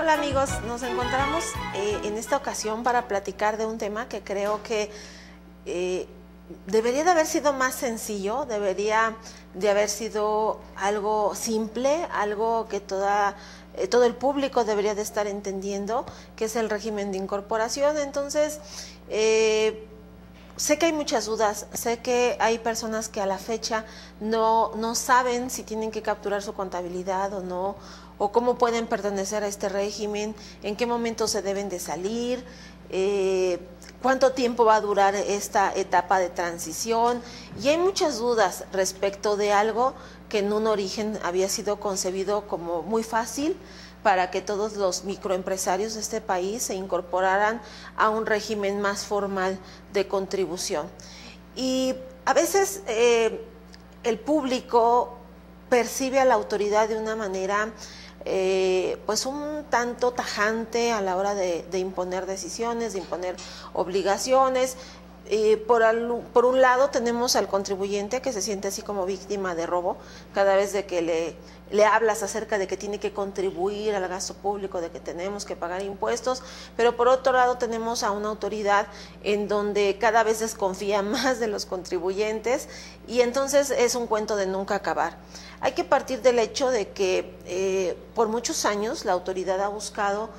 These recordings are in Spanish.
Hola amigos, nos encontramos en esta ocasión para platicar de un tema que creo que debería de haber sido más sencillo, debería de haber sido algo simple, algo que todo el público debería de estar entendiendo, que es el régimen de incorporación. Entonces, sé que hay muchas dudas, sé que hay personas que a la fecha no saben si tienen que capturar su contabilidad o no, o cómo pueden pertenecer a este régimen, en qué momento se deben de salir, cuánto tiempo va a durar esta etapa de transición. Y hay muchas dudas respecto de algo que en un origen había sido concebido como muy fácil para que todos los microempresarios de este país se incorporaran a un régimen más formal de contribución. Y a veces el público percibe a la autoridad de una manera pues un tanto tajante a la hora de imponer decisiones, de imponer obligaciones. Por un lado tenemos al contribuyente que se siente así como víctima de robo cada vez de que le hablas acerca de que tiene que contribuir al gasto público, de que tenemos que pagar impuestos, pero por otro lado tenemos a una autoridad en donde cada vez desconfía más de los contribuyentes y entonces es un cuento de nunca acabar. Hay que partir del hecho de que por muchos años la autoridad ha buscado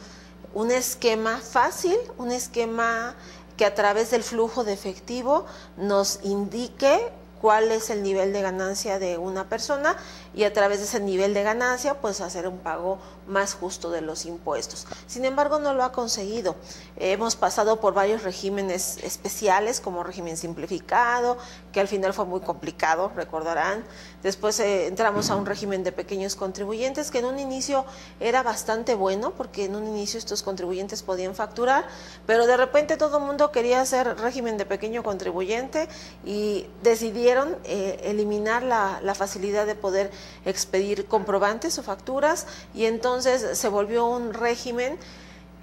un esquema fácil, un esquema que a través del flujo de efectivo nos indique cuál es el nivel de ganancia de una persona y a través de ese nivel de ganancia pues hacer un pago más justo de los impuestos. Sin embargo, no lo ha conseguido. Hemos pasado por varios regímenes especiales como régimen simplificado, que al final fue muy complicado, recordarán. Después entramos a un régimen de pequeños contribuyentes que en un inicio era bastante bueno porque en un inicio estos contribuyentes podían facturar, pero de repente todo el mundo quería hacer régimen de pequeño contribuyente y decidieron eliminar la facilidad de poder expedir comprobantes o facturas y entonces se volvió un régimen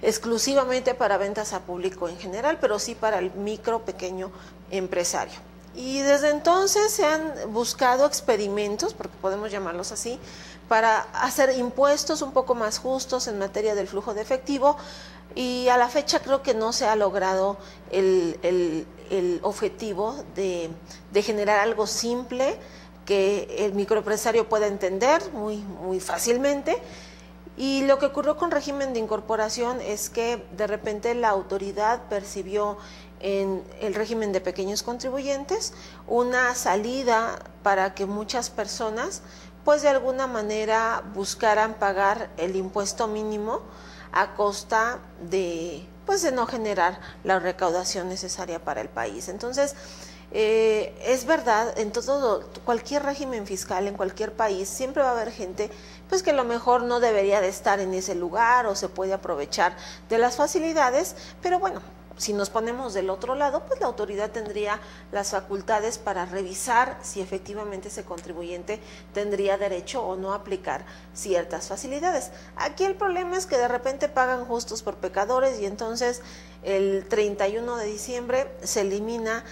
exclusivamente para ventas a público en general, pero sí para el micro, pequeño empresario. Y desde entonces se han buscado experimentos, porque podemos llamarlos así, para hacer impuestos un poco más justos en materia del flujo de efectivo y a la fecha creo que no se ha logrado el objetivo de generar algo simple que el microempresario pueda entender muy fácilmente. Y lo que ocurrió con régimen de incorporación es que de repente la autoridad percibió en el régimen de pequeños contribuyentes una salida para que muchas personas pues de alguna manera buscaran pagar el impuesto mínimo a costa de pues de no generar la recaudación necesaria para el país. Entonces es verdad, en cualquier régimen fiscal, en cualquier país, siempre va a haber gente pues que a lo mejor no debería de estar en ese lugar o se puede aprovechar de las facilidades, pero bueno, si nos ponemos del otro lado, pues la autoridad tendría las facultades para revisar si efectivamente ese contribuyente tendría derecho o no a aplicar ciertas facilidades. Aquí el problema es que de repente pagan justos por pecadores y entonces el 31 de diciembre se elimina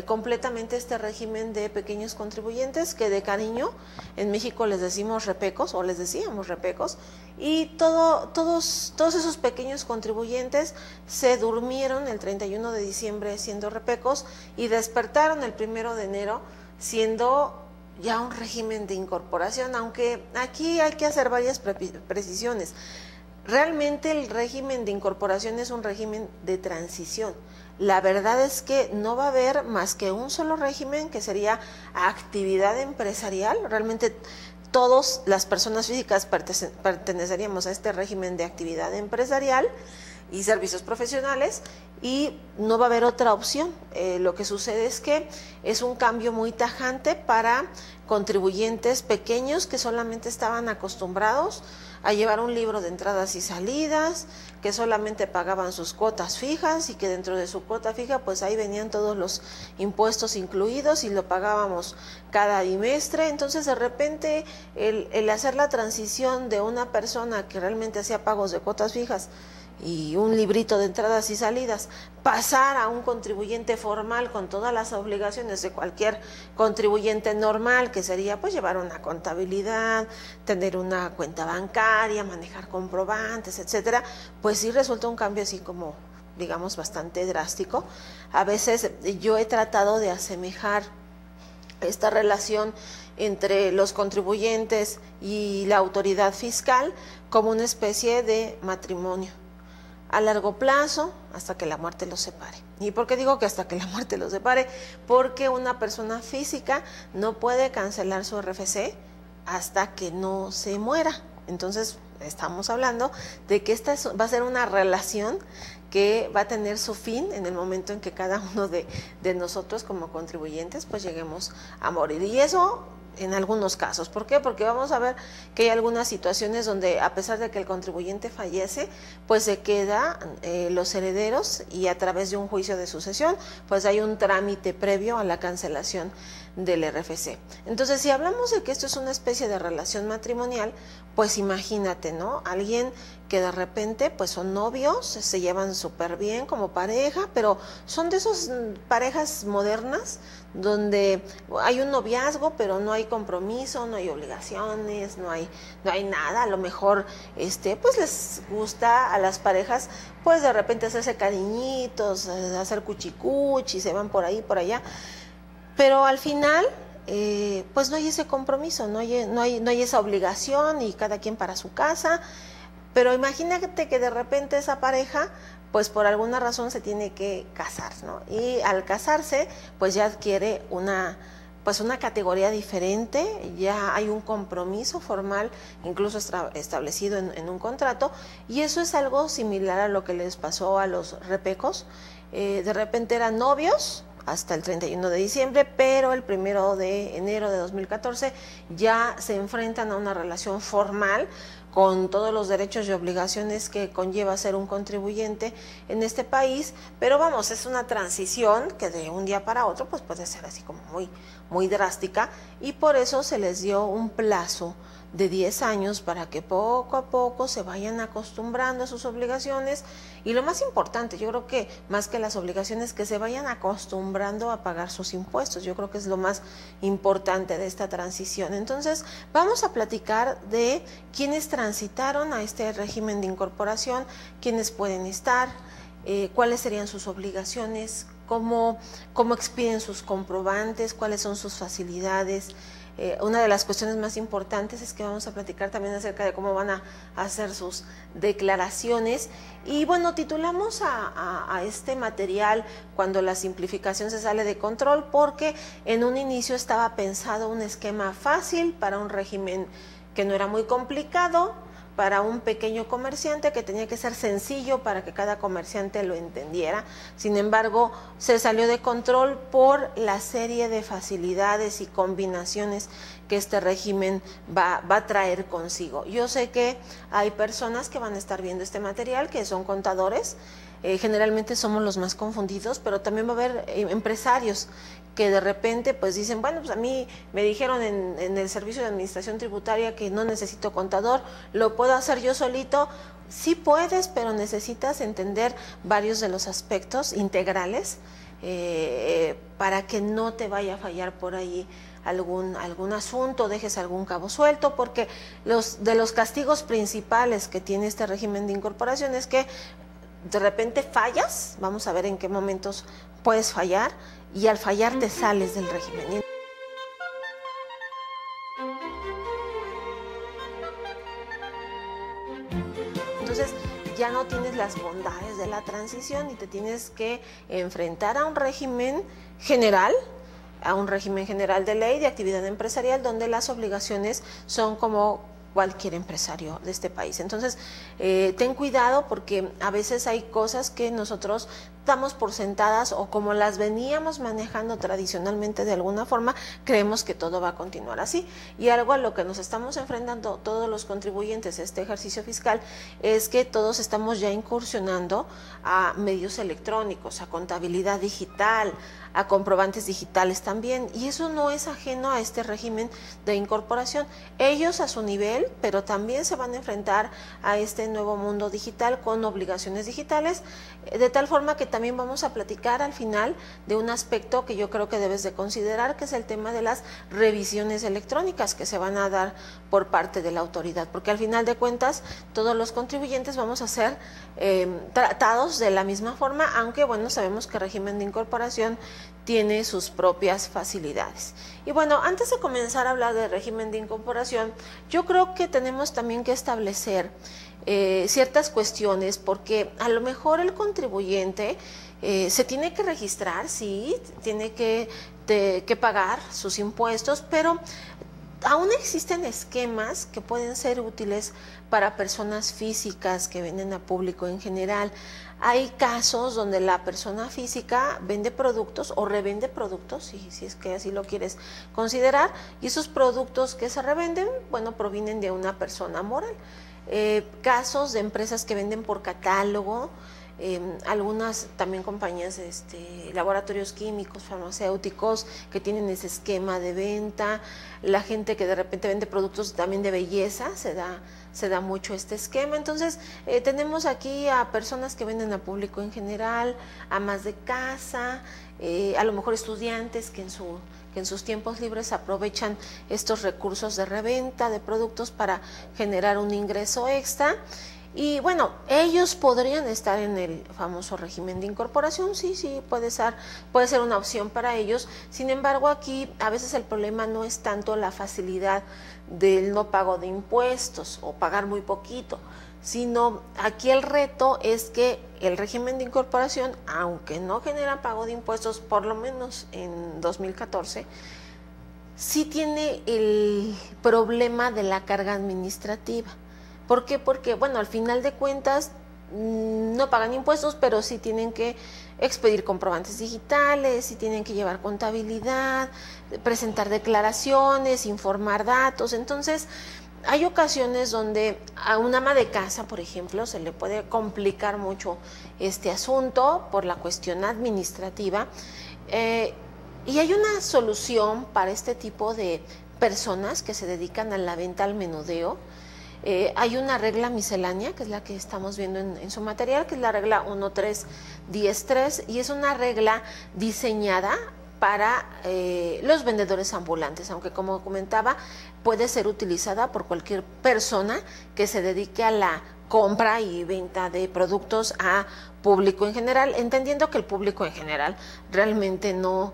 completamente este régimen de pequeños contribuyentes que de cariño en México les decimos repecos o les decíamos repecos y todos esos pequeños contribuyentes se durmieron el 31 de diciembre siendo repecos y despertaron el 1 de enero siendo ya un régimen de incorporación, aunque aquí hay que hacer varias precisiones. Realmente el régimen de incorporación es un régimen de transición. La verdad es que no va a haber más que un solo régimen que sería actividad empresarial. Realmente todas las personas físicas perteneceríamos a este régimen de actividad empresarial y servicios profesionales y no va a haber otra opción. Lo que sucede es que es un cambio muy tajante para contribuyentes pequeños que solamente estaban acostumbrados a llevar un libro de entradas y salidas, que solamente pagaban sus cuotas fijas y que dentro de su cuota fija pues ahí venían todos los impuestos incluidos y lo pagábamos cada bimestre. Entonces de repente el hacer la transición de una persona que realmente hacía pagos de cuotas fijas y un librito de entradas y salidas, pasar a un contribuyente formal con todas las obligaciones de cualquier contribuyente normal, que sería pues llevar una contabilidad, tener una cuenta bancaria, manejar comprobantes, etcétera, pues sí resulta un cambio así como, digamos, bastante drástico. A veces yo he tratado de asemejar esta relación entre los contribuyentes y la autoridad fiscal como una especie de matrimonio a largo plazo, hasta que la muerte los separe. ¿Y por qué digo que hasta que la muerte los separe? Porque una persona física no puede cancelar su RFC hasta que no se muera. Entonces, estamos hablando de que esta va a ser una relación que va a tener su fin en el momento en que cada uno de nosotros como contribuyentes pues lleguemos a morir. Y eso en algunos casos. ¿Por qué? Porque vamos a ver que hay algunas situaciones donde a pesar de que el contribuyente fallece, pues se queda los herederos y a través de un juicio de sucesión, pues hay un trámite previo a la cancelación del RFC. Entonces, si hablamos de que esto es una especie de relación matrimonial, pues imagínate, ¿no? Alguien que de repente pues son novios, se llevan súper bien como pareja, pero son de esas parejas modernas donde hay un noviazgo, pero no hay compromiso, no hay obligaciones, no hay nada. A lo mejor pues les gusta a las parejas pues de repente hacerse cariñitos, hacer cuchicuchi, se van por ahí, por allá, pero al final pues no hay ese compromiso, no hay esa obligación y cada quien para su casa. Pero imagínate que de repente esa pareja, pues por alguna razón se tiene que casar, ¿no? Y al casarse, pues ya adquiere una categoría diferente, ya hay un compromiso formal, incluso establecido en un contrato, y eso es algo similar a lo que les pasó a los repecos. De repente eran novios hasta el 31 de diciembre, pero el 1 de enero de 2014 ya se enfrentan a una relación formal con todos los derechos y obligaciones que conlleva ser un contribuyente en este país, pero vamos, es una transición que de un día para otro pues puede ser así como muy drástica, y por eso se les dio un plazo de 10 años para que poco a poco se vayan acostumbrando a sus obligaciones, y lo más importante, yo creo que más que las obligaciones, que se vayan acostumbrando a pagar sus impuestos. Yo creo que es lo más importante de esta transición. Entonces, vamos a platicar de quiénes transitaron a este régimen de incorporación, quiénes pueden estar, cuáles serían sus obligaciones, cómo expiden sus comprobantes, cuáles son sus facilidades. Una de las cuestiones más importantes es que vamos a platicar también acerca de cómo van a hacer sus declaraciones. Y bueno, titulamos a este material "Cuando la simplificación se sale de control", porque en un inicio estaba pensado un esquema fácil para un régimen que no era muy complicado, para un pequeño comerciante, que tenía que ser sencillo para que cada comerciante lo entendiera. Sin embargo, se salió de control por la serie de facilidades y combinaciones que este régimen va a traer consigo. Yo sé que hay personas que van a estar viendo este material, que son contadores, generalmente somos los más confundidos, pero también va a haber empresarios que de repente pues dicen, bueno, pues a mí me dijeron en el Servicio de Administración Tributaria que no necesito contador, lo puedo hacer yo solito. Sí puedes, pero necesitas entender varios de los aspectos integrales para que no te vaya a fallar por ahí algún asunto, dejes algún cabo suelto, porque de los castigos principales que tiene este régimen de incorporación es que de repente fallas, vamos a ver en qué momentos puedes fallar, y al fallar te sales del régimen. Entonces ya no tienes las bondades de la transición y te tienes que enfrentar a un régimen general, de ley de actividad empresarial, donde las obligaciones son como cualquier empresario de este país. Entonces, ten cuidado, porque a veces hay cosas que nosotros damos por sentadas o como las veníamos manejando tradicionalmente de alguna forma, creemos que todo va a continuar así. Y algo a lo que nos estamos enfrentando todos los contribuyentes a este ejercicio fiscal es que todos estamos ya incursionando a medios electrónicos, a contabilidad digital, a comprobantes digitales también, y eso no es ajeno a este régimen de incorporación. Ellos a su nivel, pero también se van a enfrentar a este nuevo mundo digital con obligaciones digitales, de tal forma que también vamos a platicar al final de un aspecto que yo creo que debes de considerar, que es el tema de las revisiones electrónicas que se van a dar por parte de la autoridad, porque al final de cuentas todos los contribuyentes vamos a ser tratados de la misma forma, aunque bueno, sabemos que el régimen de incorporación tiene sus propias facilidades. Y bueno, antes de comenzar a hablar del régimen de incorporación, yo creo que tenemos también que establecer ciertas cuestiones, porque a lo mejor el contribuyente se tiene que registrar, sí, tiene que pagar sus impuestos, pero aún existen esquemas que pueden ser útiles para personas físicas que venden a público en general. Hay casos donde la persona física vende productos o revende productos, si es que así lo quieres considerar, y esos productos que se revenden, bueno, provienen de una persona moral. Casos de empresas que venden por catálogo, algunas también compañías, laboratorios químicos, farmacéuticos que tienen ese esquema de venta, la gente que de repente vende productos también de belleza, se da mucho este esquema. Entonces tenemos aquí a personas que venden a público en general, amas de casa, a lo mejor estudiantes que en sus tiempos libres aprovechan estos recursos de reventa de productos para generar un ingreso extra. Y bueno, ellos podrían estar en el famoso régimen de incorporación, sí, puede ser una opción para ellos. Sin embargo, aquí a veces el problema no es tanto la facilidad del no pago de impuestos o pagar muy poquito, sino aquí el reto es que el régimen de incorporación, aunque no genera pago de impuestos, por lo menos en 2014, sí tiene el problema de la carga administrativa. ¿Por qué? Porque, bueno, al final de cuentas no pagan impuestos, pero sí tienen que expedir comprobantes digitales, sí tienen que llevar contabilidad, presentar declaraciones, informar datos. Entonces, hay ocasiones donde a una ama de casa, por ejemplo, se le puede complicar mucho este asunto por la cuestión administrativa. Y hay una solución para este tipo de personas que se dedican a la venta al menudeo. Hay una regla miscelánea, que es la que estamos viendo en su material, que es la regla 1310.3, y es una regla diseñada para los vendedores ambulantes, aunque como comentaba, puede ser utilizada por cualquier persona que se dedique a la compra y venta de productos a público en general, entendiendo que el público en general realmente no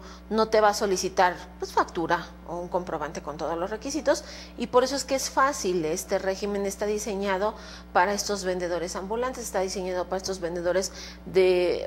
te va a solicitar pues factura o un comprobante con todos los requisitos, y por eso es que es fácil. Este régimen está diseñado para estos vendedores ambulantes, está diseñado para estos vendedores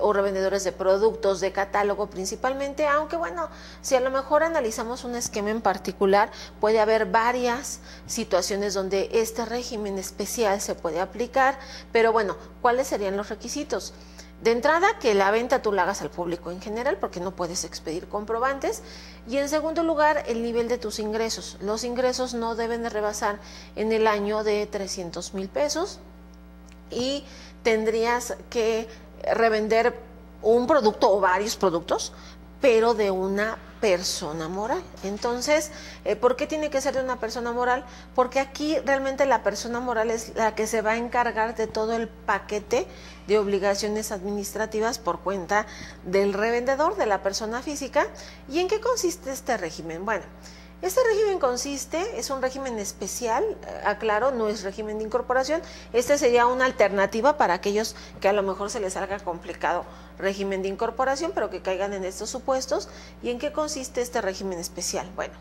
o revendedores de productos de catálogo principalmente, aunque bueno, si a lo mejor analizamos un esquema en particular, puede haber varias situaciones donde este régimen especial se puede aplicar, pero bueno, ¿cuáles serían los requisitos? De entrada, que la venta tú la hagas al público en general, porque no puedes expedir comprobantes. Y en segundo lugar, el nivel de tus ingresos. Los ingresos no deben de rebasar en el año de 300,000 pesos y tendrías que revender un producto o varios productos, pero de una persona moral. Entonces, ¿por qué tiene que ser de una persona moral? Porque aquí realmente la persona moral es la que se va a encargar de todo el paquete de obligaciones administrativas por cuenta del revendedor, de la persona física. ¿Y en qué consiste este régimen? Bueno, este régimen es un régimen especial, aclaro, no es régimen de incorporación. Este sería una alternativa para aquellos que a lo mejor se les haga complicado régimen de incorporación, pero que caigan en estos supuestos. ¿Y en qué consiste este régimen especial? Bueno,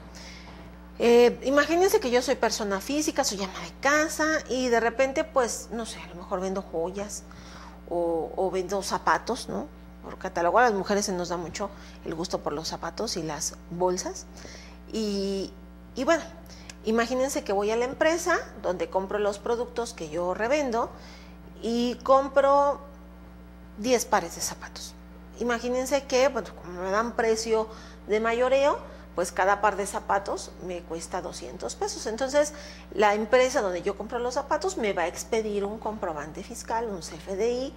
imagínense que yo soy persona física, soy ama de casa y de repente, pues, no sé, a lo mejor vendo joyas o vendo zapatos, ¿no? Por catálogo, a las mujeres se nos da mucho el gusto por los zapatos y las bolsas. Y bueno, imagínense que voy a la empresa donde compro los productos que yo revendo y compro 10 pares de zapatos. imagínense que, bueno, como me dan precio de mayoreo, pues cada par de zapatos me cuesta 200 pesos. Entonces, la empresa donde yo compro los zapatos me va a expedir un comprobante fiscal, un CFDI,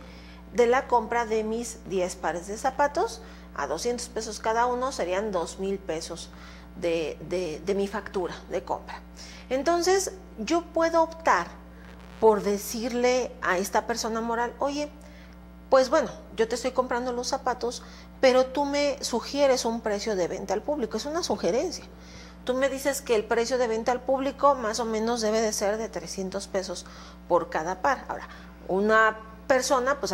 de la compra de mis 10 pares de zapatos a 200 pesos cada uno, serían 2,000 pesos de mi factura de compra. Entonces, yo puedo optar por decirle a esta persona moral, oye, pues bueno, yo te estoy comprando los zapatos, pero tú me sugieres un precio de venta al público, es una sugerencia. Tú me dices que el precio de venta al público más o menos debe de ser de 300 pesos por cada par. Ahora, una persona, pues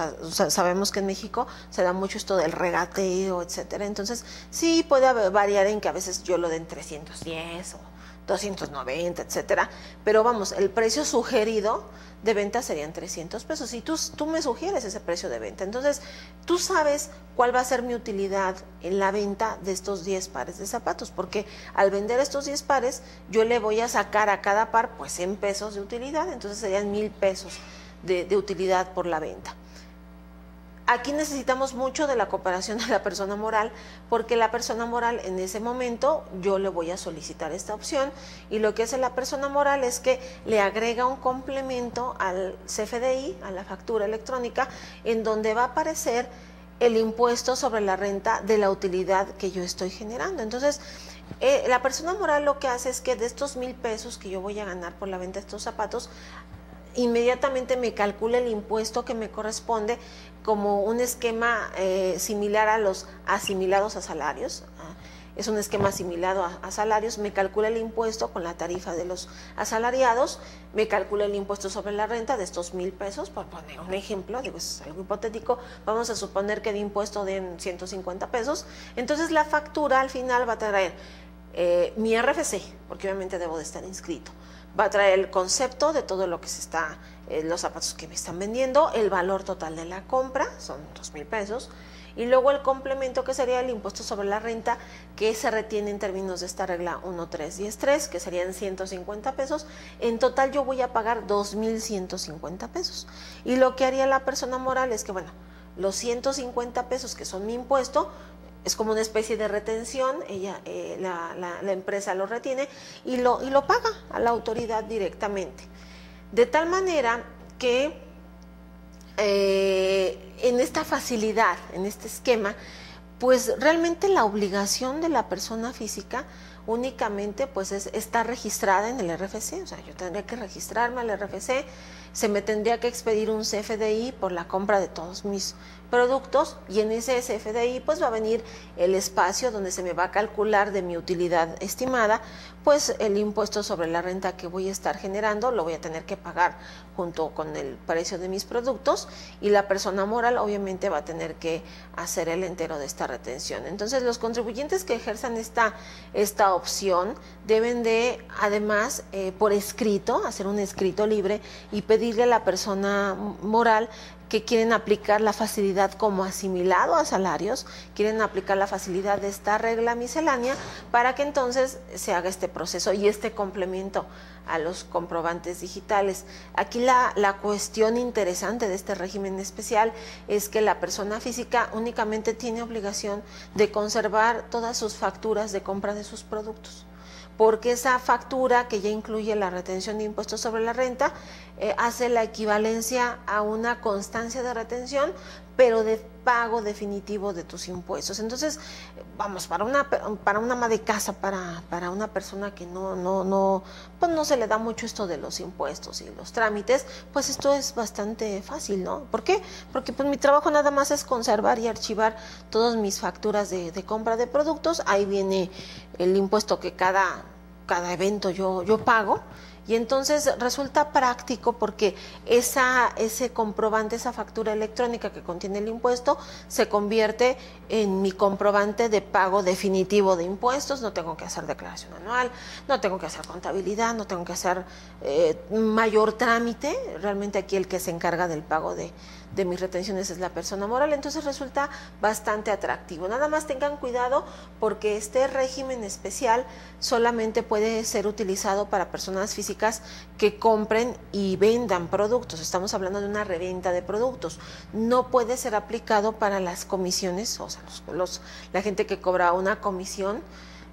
sabemos que en México se da mucho esto del regateo, etcétera. Entonces, sí puede variar en que a veces yo lo den 310 o 290, etcétera. Pero vamos, el precio sugerido de venta serían 300 pesos y tú me sugieres ese precio de venta. Entonces, tú sabes cuál va a ser mi utilidad en la venta de estos 10 pares de zapatos, porque al vender estos 10 pares, yo le voy a sacar a cada par pues 100 pesos de utilidad, entonces serían 1,000 pesos de utilidad por la venta. Aquí necesitamos mucho de la cooperación de la persona moral, porque la persona moral en ese momento yo le voy a solicitar esta opción, y lo que hace la persona moral es que le agrega un complemento al CFDI, a la factura electrónica, en donde va a aparecer el impuesto sobre la renta de la utilidad que yo estoy generando. Entonces, la persona moral lo que hace es que de estos 1,000 pesos que yo voy a ganar por la venta de estos zapatos, inmediatamente me calcula el impuesto que me corresponde como un esquema similar a los asimilados a salarios. Es un esquema asimilado a salarios, me calcula el impuesto con la tarifa de los asalariados, me calcula el impuesto sobre la renta de estos 1,000 pesos, por poner un ejemplo, digo, es algo hipotético, vamos a suponer que de impuesto den 150 pesos, entonces la factura al final va a traer mi RFC, porque obviamente debo de estar inscrito, va a traer el concepto de todo lo que se está, los zapatos que me están vendiendo, el valor total de la compra, son 2,000 pesos, y luego el complemento que sería el impuesto sobre la renta, que se retiene en términos de esta regla 1313, que serían 150 pesos. En total yo voy a pagar 2,150 pesos. Y lo que haría la persona moral es que, bueno, los 150 pesos que son mi impuesto, es como una especie de retención, la empresa lo retiene y lo paga a la autoridad directamente. De tal manera que en esta facilidad, en este esquema, pues realmente la obligación de la persona física únicamente pues está registrada en el RFC, o sea, yo tendría que registrarme al RFC, se me tendría que expedir un CFDI por la compra de todos mis productos, y en ese CFDI pues va a venir el espacio donde se me va a calcular de mi utilidad estimada, pues el impuesto sobre la renta que voy a estar generando lo voy a tener que pagar junto con el precio de mis productos, y la persona moral obviamente va a tener que hacer el entero de esta retención. Entonces los contribuyentes que ejerzan esta opción deben de además por escrito, hacer un escrito libre y pedirle a la persona moral que quieren aplicar la facilidad como asimilado a salarios, quieren aplicar la facilidad de esta regla miscelánea para que entonces se haga este proceso y este complemento a los comprobantes digitales. Aquí la cuestión interesante de este régimen especial es que la persona física únicamente tiene obligación de conservar todas sus facturas de compra de sus productos, porque esa factura que ya incluye la retención de impuestos sobre la renta hace la equivalencia a una constancia de retención, pero de pago definitivo de tus impuestos. Entonces, vamos, para una ama de casa, para una persona que pues no se le da mucho esto de los impuestos y los trámites, pues esto es bastante fácil, ¿no? ¿Por qué? Porque pues mi trabajo nada más es conservar y archivar todas mis facturas de compra de productos. Ahí viene el impuesto que cada evento yo pago, y entonces resulta práctico porque ese comprobante, esa factura electrónica que contiene el impuesto se convierte en mi comprobante de pago definitivo de impuestos. No tengo que hacer declaración anual, no tengo que hacer contabilidad, no tengo que hacer mayor trámite. Realmente aquí el que se encarga del pago de de mis retenciones es la persona moral, entonces resulta bastante atractivo. Nada más tengan cuidado porque este régimen especial solamente puede ser utilizado para personas físicas que compren y vendan productos. Estamos hablando de una reventa de productos. No puede ser aplicado para las comisiones, o sea, la gente que cobra una comisión.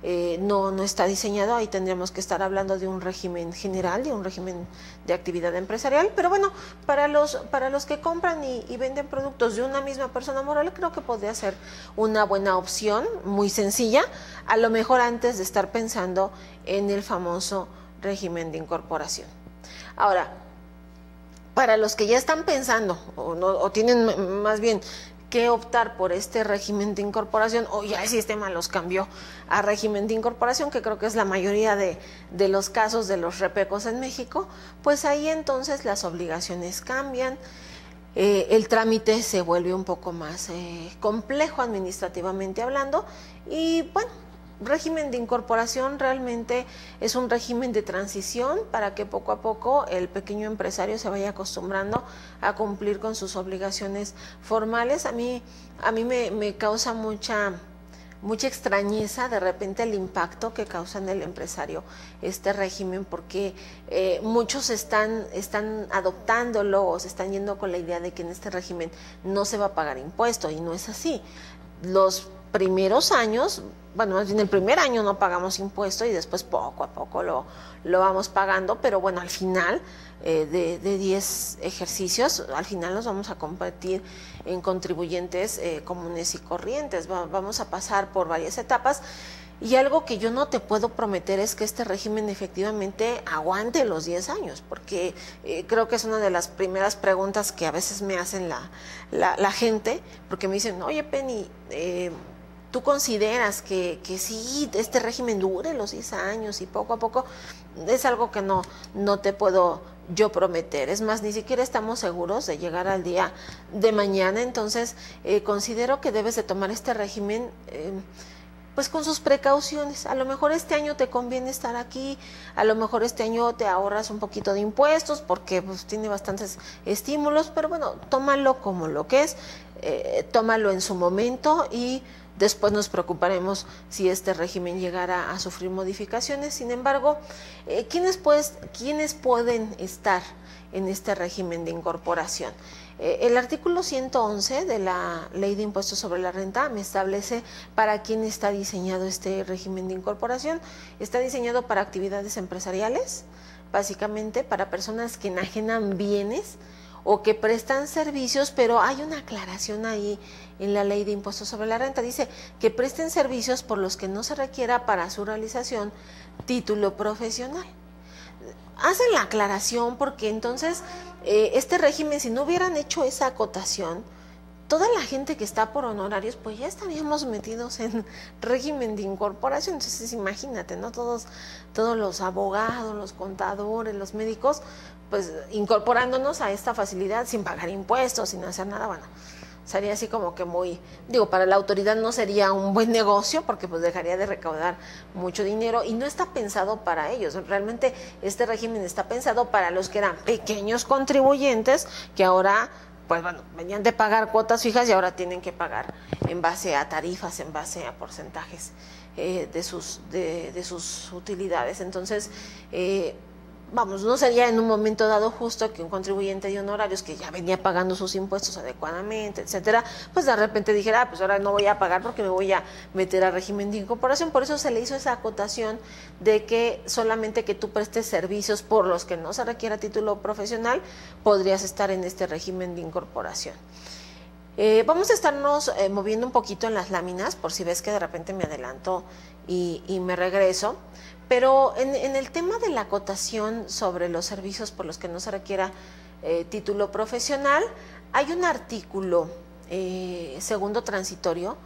No está diseñado, ahí tendríamos que estar hablando de un régimen general, de un régimen de actividad empresarial, pero bueno, para los que compran y venden productos de una misma persona moral, creo que podría ser una buena opción, muy sencilla, a lo mejor antes de estar pensando en el famoso régimen de incorporación. Ahora, para los que ya están pensando, o tienen más bien que optar por este régimen de incorporación, o ya el sistema los cambió a régimen de incorporación, que creo que es la mayoría de los casos de los repecos en México, pues ahí entonces las obligaciones cambian, el trámite se vuelve un poco más complejo administrativamente hablando, y bueno, régimen de incorporación realmente es un régimen de transición para que poco a poco el pequeño empresario se vaya acostumbrando a cumplir con sus obligaciones formales. A mí me causa mucha extrañeza de repente el impacto que causa en el empresario este régimen, porque muchos están adoptándolo o se están yendo con la idea de que en este régimen no se va a pagar impuesto, y no es así. Los primeros años, bueno, más bien el primer año no pagamos impuesto y después poco a poco lo vamos pagando, pero bueno, al final de 10 ejercicios, al final nos vamos a convertir en contribuyentes comunes y corrientes, vamos a pasar por varias etapas. Y algo que yo no te puedo prometer es que este régimen efectivamente aguante los 10 años, porque creo que es una de las primeras preguntas que a veces me hacen la gente, porque me dicen, oye Penny, ¿tú consideras que sí, este régimen dure los 10 años y poco a poco? Es algo que no te puedo yo prometer. Es más, ni siquiera estamos seguros de llegar al día de mañana. Entonces, considero que debes de tomar este régimen pues con sus precauciones. A lo mejor este año te conviene estar aquí, a lo mejor este año te ahorras un poquito de impuestos porque pues tiene bastantes estímulos, pero bueno, tómalo como lo que es, tómalo en su momento y después nos preocuparemos si este régimen llegara a sufrir modificaciones. Sin embargo, ¿quiénes pueden estar en este régimen de incorporación? El artículo 111 de la Ley de Impuestos sobre la Renta me establece para quién está diseñado este régimen de incorporación. Está diseñado para actividades empresariales, básicamente para personas que enajenan bienes o que prestan servicios, pero hay una aclaración ahí en la Ley de Impuestos sobre la Renta. Dice que presten servicios por los que no se requiera para su realización título profesional. Hacen la aclaración porque entonces este régimen, si no hubieran hecho esa acotación, toda la gente que está por honorarios, pues ya estaríamos metidos en régimen de incorporación. Entonces imagínate, ¿no? Todos los abogados, los contadores, los médicos, pues incorporándonos a esta facilidad sin pagar impuestos, sin hacer nada. Bueno, sería así como que muy, para la autoridad no sería un buen negocio porque pues dejaría de recaudar mucho dinero y no está pensado para ellos. Realmente este régimen está pensado para los que eran pequeños contribuyentes que ahora, pues bueno, venían de pagar cuotas fijas y ahora tienen que pagar en base a tarifas, en base a porcentajes de sus utilidades. Entonces, no sería en un momento dado justo que un contribuyente de honorarios que ya venía pagando sus impuestos adecuadamente, etcétera, pues de repente dijera, pues ahora no voy a pagar porque me voy a meter a régimen de incorporación. Por eso se le hizo esa acotación de que solamente que tú prestes servicios por los que no se requiera título profesional, podrías estar en este régimen de incorporación. Vamos a estarnos moviendo un poquito en las láminas, por si ves que de repente me adelanto y me regreso. Pero en el tema de la acotación sobre los servicios por los que no se requiera título profesional, hay un artículo segundo transitorio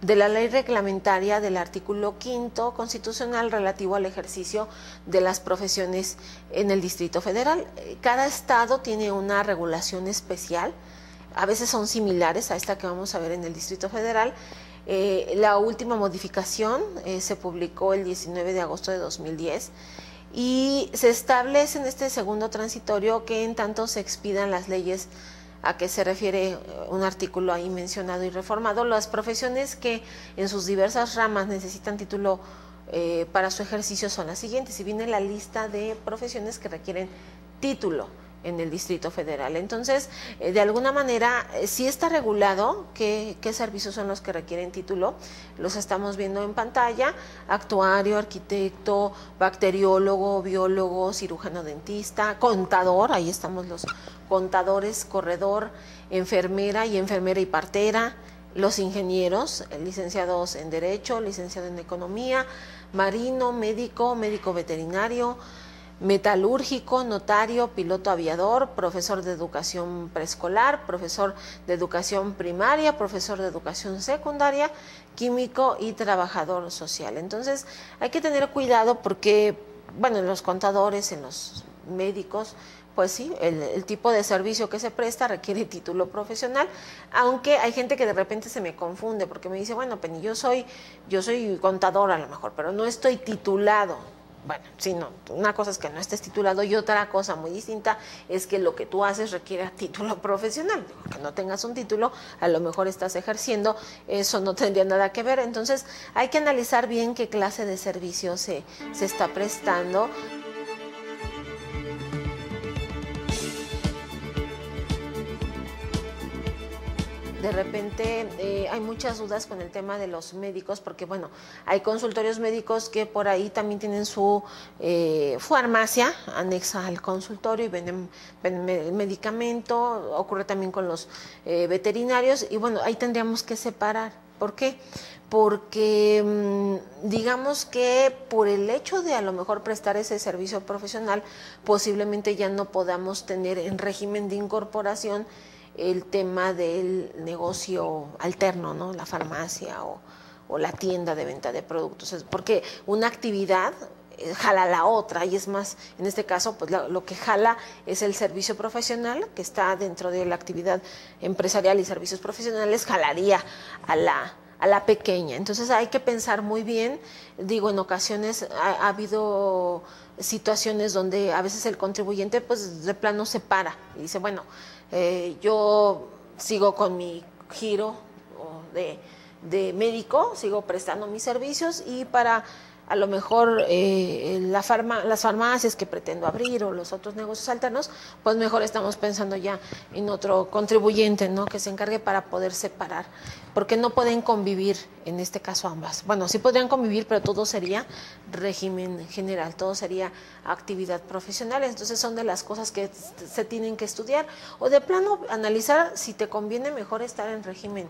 de la ley reglamentaria del artículo 5º constitucional relativo al ejercicio de las profesiones en el Distrito Federal. Cada estado tiene una regulación especial, a veces son similares a esta que vamos a ver en el Distrito Federal. La última modificación se publicó el 19 de agosto de 2010 y se establece en este segundo transitorio que en tanto se expidan las leyes a qué se refiere un artículo ahí mencionado y reformado. Las profesiones que en sus diversas ramas necesitan título para su ejercicio son las siguientes, y viene la lista de profesiones que requieren título en el Distrito Federal. Entonces, de alguna manera, sí está regulado qué servicios son los que requieren título. Los estamos viendo en pantalla: actuario, arquitecto, bacteriólogo, biólogo, cirujano dentista, contador, ahí estamos los contadores, corredor, enfermera y partera, los ingenieros, licenciados en Derecho, licenciado en Economía, marino, médico veterinario, metalúrgico, notario, piloto aviador, profesor de educación preescolar, profesor de educación primaria, profesor de educación secundaria, químico y trabajador social. Entonces, hay que tener cuidado porque, bueno, en los contadores, en los médicos, pues sí, el tipo de servicio que se presta requiere título profesional, aunque hay gente que de repente se me confunde porque me dice, bueno, Penny, yo soy contador a lo mejor, pero no estoy titulado. Bueno, sí, no, una cosa es que no estés titulado y otra cosa muy distinta es que lo que tú haces requiere título profesional. Que no tengas un título, a lo mejor estás ejerciendo, eso no tendría nada que ver. Entonces, hay que analizar bien qué clase de servicio se está prestando. De repente hay muchas dudas con el tema de los médicos porque, bueno, hay consultorios médicos que por ahí también tienen su farmacia anexa al consultorio y venden medicamento. Ocurre también con los veterinarios y, bueno, ahí tendríamos que separar. ¿Por qué? Porque digamos que por el hecho de a lo mejor prestar ese servicio profesional, posiblemente ya no podamos tener en régimen de incorporación el tema del negocio alterno, ¿no? La farmacia o la tienda de venta de productos, porque una actividad jala la otra y es más, en este caso, pues lo que jala es el servicio profesional que está dentro de la actividad empresarial y servicios profesionales, jalaría a la pequeña. Entonces hay que pensar muy bien. Digo, en ocasiones ha habido situaciones donde a veces el contribuyente pues de plano se para y dice, bueno, yo sigo con mi giro de médico, sigo prestando mis servicios y para a lo mejor las farmacias que pretendo abrir o los otros negocios alternos, pues mejor estamos pensando ya en otro contribuyente, ¿no? Que se encargue para poder separar, porque no pueden convivir en este caso ambas. Bueno, sí podrían convivir, pero todo sería régimen general, todo sería actividad profesional. Entonces son de las cosas que se tienen que estudiar o de plano analizar si te conviene mejor estar en régimen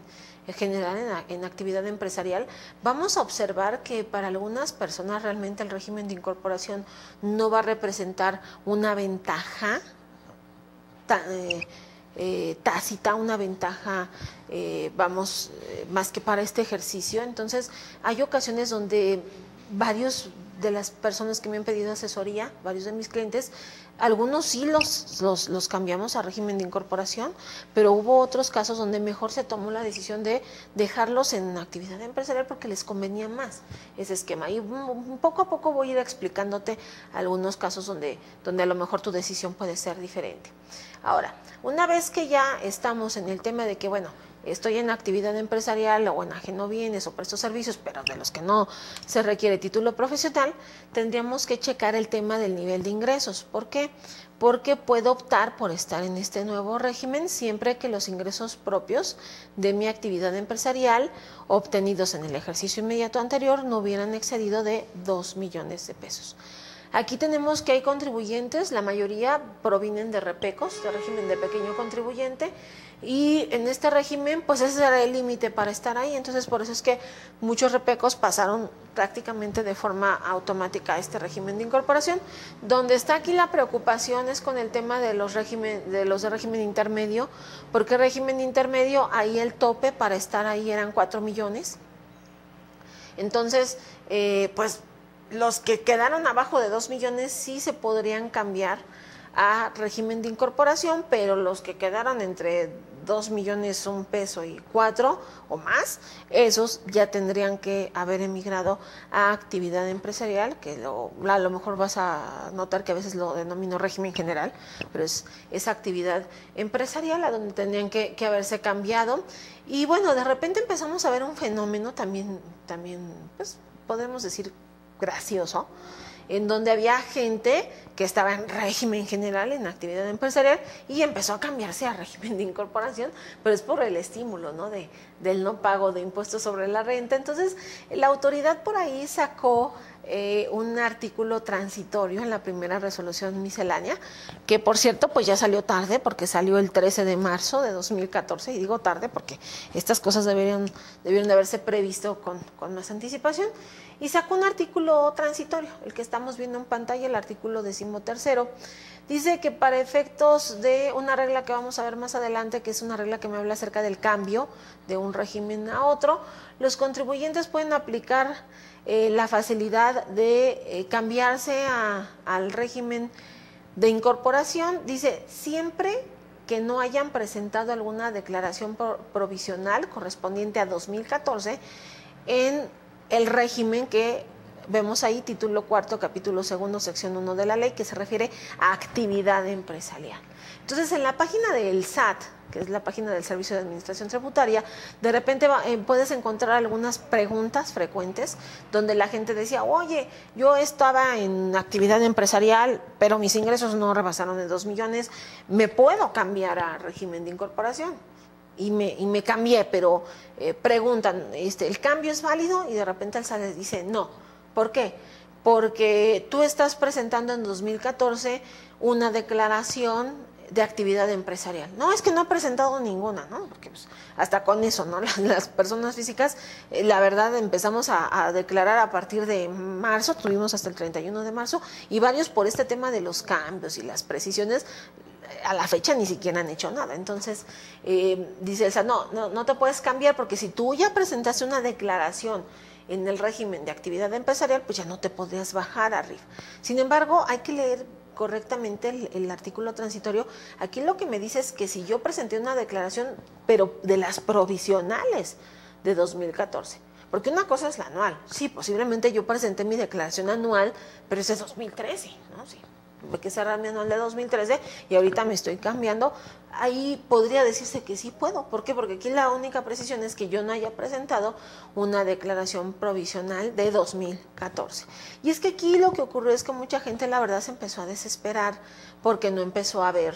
general, en actividad empresarial. Vamos a observar que para algunas personas realmente el régimen de incorporación no va a representar una ventaja tácita, una ventaja, más que para este ejercicio. Entonces, hay ocasiones donde varios de las personas que me han pedido asesoría, varios de mis clientes, algunos sí los cambiamos a régimen de incorporación, pero hubo otros casos donde mejor se tomó la decisión de dejarlos en actividad empresarial porque les convenía más ese esquema. Y poco a poco voy a ir explicándote algunos casos donde a lo mejor tu decisión puede ser diferente. Ahora, una vez que ya estamos en el tema de que, bueno, estoy en actividad empresarial o enajeno bienes o presto servicios, pero de los que no se requiere título profesional, tendríamos que checar el tema del nivel de ingresos. ¿Por qué? Porque puedo optar por estar en este nuevo régimen siempre que los ingresos propios de mi actividad empresarial obtenidos en el ejercicio inmediato anterior no hubieran excedido de 2 millones de pesos. Aquí tenemos que hay contribuyentes, la mayoría provienen de REPECOS, de régimen de pequeño contribuyente, y en este régimen pues ese era el límite para estar ahí. Entonces por eso es que muchos REPECOS pasaron prácticamente de forma automática a este régimen de incorporación. Donde está aquí la preocupación es con el tema de los de régimen intermedio, porque régimen intermedio ahí el tope para estar ahí eran 4 millones. Entonces pues los que quedaron abajo de 2 millones sí se podrían cambiar a régimen de incorporación, pero los que quedaron entre 2 millones, un peso y 4 o más, esos ya tendrían que haber emigrado a actividad empresarial, que a lo mejor vas a notar que a veces lo denomino régimen general, pero es esa actividad empresarial a donde tendrían que haberse cambiado. Y bueno, de repente empezamos a ver un fenómeno también pues podemos decir gracioso, en donde había gente que estaba en régimen general, en actividad empresarial, y empezó a cambiarse a régimen de incorporación, pero es por el estímulo, ¿no? del no pago de impuestos sobre la renta. Entonces, la autoridad por ahí sacó un artículo transitorio en la primera resolución miscelánea, que por cierto, pues ya salió tarde, porque salió el 13 de marzo de 2014, y digo tarde porque estas cosas debieron de haberse previsto con más anticipación, y sacó un artículo transitorio, el que estamos viendo en pantalla, el artículo 13º. Dice que para efectos de una regla que vamos a ver más adelante, que es una regla que me habla acerca del cambio de un régimen a otro, los contribuyentes pueden aplicar la facilidad de cambiarse al régimen de incorporación, dice, siempre que no hayan presentado alguna declaración provisional correspondiente a 2014 en el régimen que vemos ahí, título 4, capítulo 2, sección 1 de la ley, que se refiere a actividad empresarial. Entonces, en la página del SAT, que es la página del Servicio de Administración Tributaria, de repente puedes encontrar algunas preguntas frecuentes donde la gente decía, oye, yo estaba en actividad empresarial, pero mis ingresos no rebasaron de 2 millones, ¿me puedo cambiar a régimen de incorporación? Y me cambié, pero preguntan, ¿el cambio es válido? Y de repente el SAT les dice, no. ¿Por qué? Porque tú estás presentando en 2014 una declaración de actividad empresarial. No, es que no he presentado ninguna, ¿no? Porque pues, hasta con eso, ¿no? Las personas físicas, la verdad, empezamos a declarar a partir de marzo, tuvimos hasta el 31 de marzo, y varios por este tema de los cambios y las precisiones, a la fecha ni siquiera han hecho nada. Entonces, dice el SAT, no te puedes cambiar, porque si tú ya presentaste una declaración en el régimen de actividad empresarial, pues ya no te podrías bajar a RIF. Sin embargo, hay que leer correctamente el artículo transitorio. Aquí lo que me dice es que si yo presenté una declaración, pero de las provisionales de 2014, porque una cosa es la anual, sí, posiblemente yo presenté mi declaración anual, pero es de 2013, ¿no? Sí, tuve que cerrar mi anual de 2013 y ahorita me estoy cambiando. Ahí podría decirse que sí puedo. ¿Por qué? Porque aquí la única precisión es que yo no haya presentado una declaración provisional de 2014. Y es que aquí lo que ocurrió es que mucha gente, la verdad, se empezó a desesperar porque no empezó a ver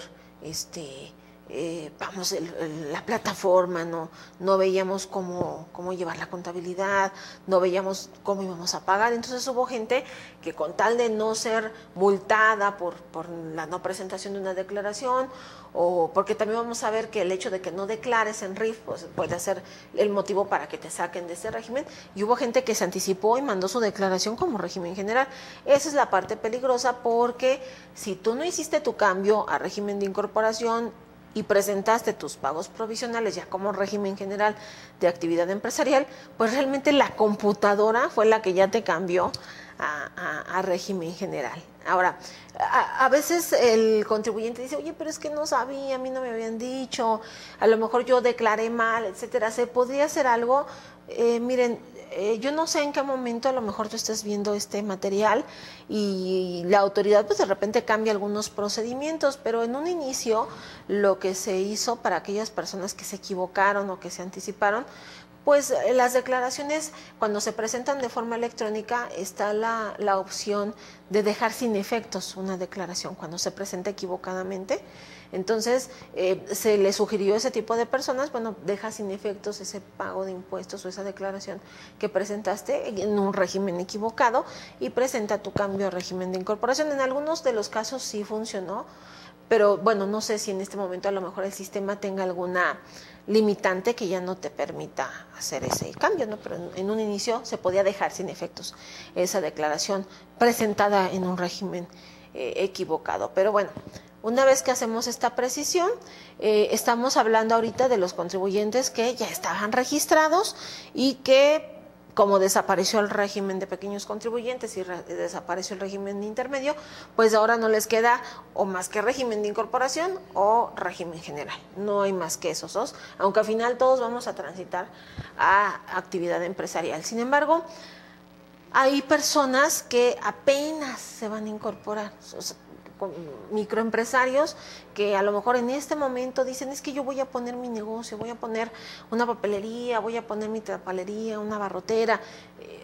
la plataforma, no veíamos cómo llevar la contabilidad, no veíamos cómo íbamos a pagar. Entonces hubo gente que, con tal de no ser multada por la no presentación de una declaración, o porque también vamos a ver que el hecho de que no declares en RIF pues, puede ser el motivo para que te saquen de este régimen, y hubo gente que se anticipó y mandó su declaración como régimen general. Esa es la parte peligrosa, porque si tú no hiciste tu cambio a régimen de incorporación y presentaste tus pagos provisionales ya como régimen general de actividad empresarial, pues realmente la computadora fue la que ya te cambió a régimen general. Ahora, a veces el contribuyente dice, oye, pero es que no sabía, a mí no me habían dicho, a lo mejor yo declaré mal, etcétera. ¿Se podría hacer algo? Miren, yo no sé en qué momento a lo mejor tú estés viendo este material y la autoridad pues de repente cambia algunos procedimientos, pero en un inicio lo que se hizo para aquellas personas que se equivocaron o que se anticiparon, pues las declaraciones, cuando se presentan de forma electrónica, está la opción de dejar sin efectos una declaración cuando se presenta equivocadamente. Entonces, se le sugirió a ese tipo de personas, bueno, deja sin efectos ese pago de impuestos o esa declaración que presentaste en un régimen equivocado y presenta tu cambio a régimen de incorporación. En algunos de los casos sí funcionó, pero bueno, no sé si en este momento a lo mejor el sistema tenga alguna limitante que ya no te permita hacer ese cambio, ¿no? Pero en un inicio se podía dejar sin efectos esa declaración presentada en un régimen equivocado. Pero bueno, una vez que hacemos esta precisión, estamos hablando ahorita de los contribuyentes que ya estaban registrados y que como desapareció el régimen de pequeños contribuyentes y desapareció el régimen intermedio, pues ahora no les queda o más que régimen de incorporación o régimen general. No hay más que esos dos, aunque al final todos vamos a transitar a actividad empresarial. Sin embargo, hay personas que apenas se van a incorporar, o sea, microempresarios que a lo mejor en este momento dicen, es que yo voy a poner mi negocio, voy a poner una papelería, voy a poner mi tapalería, una barrotera,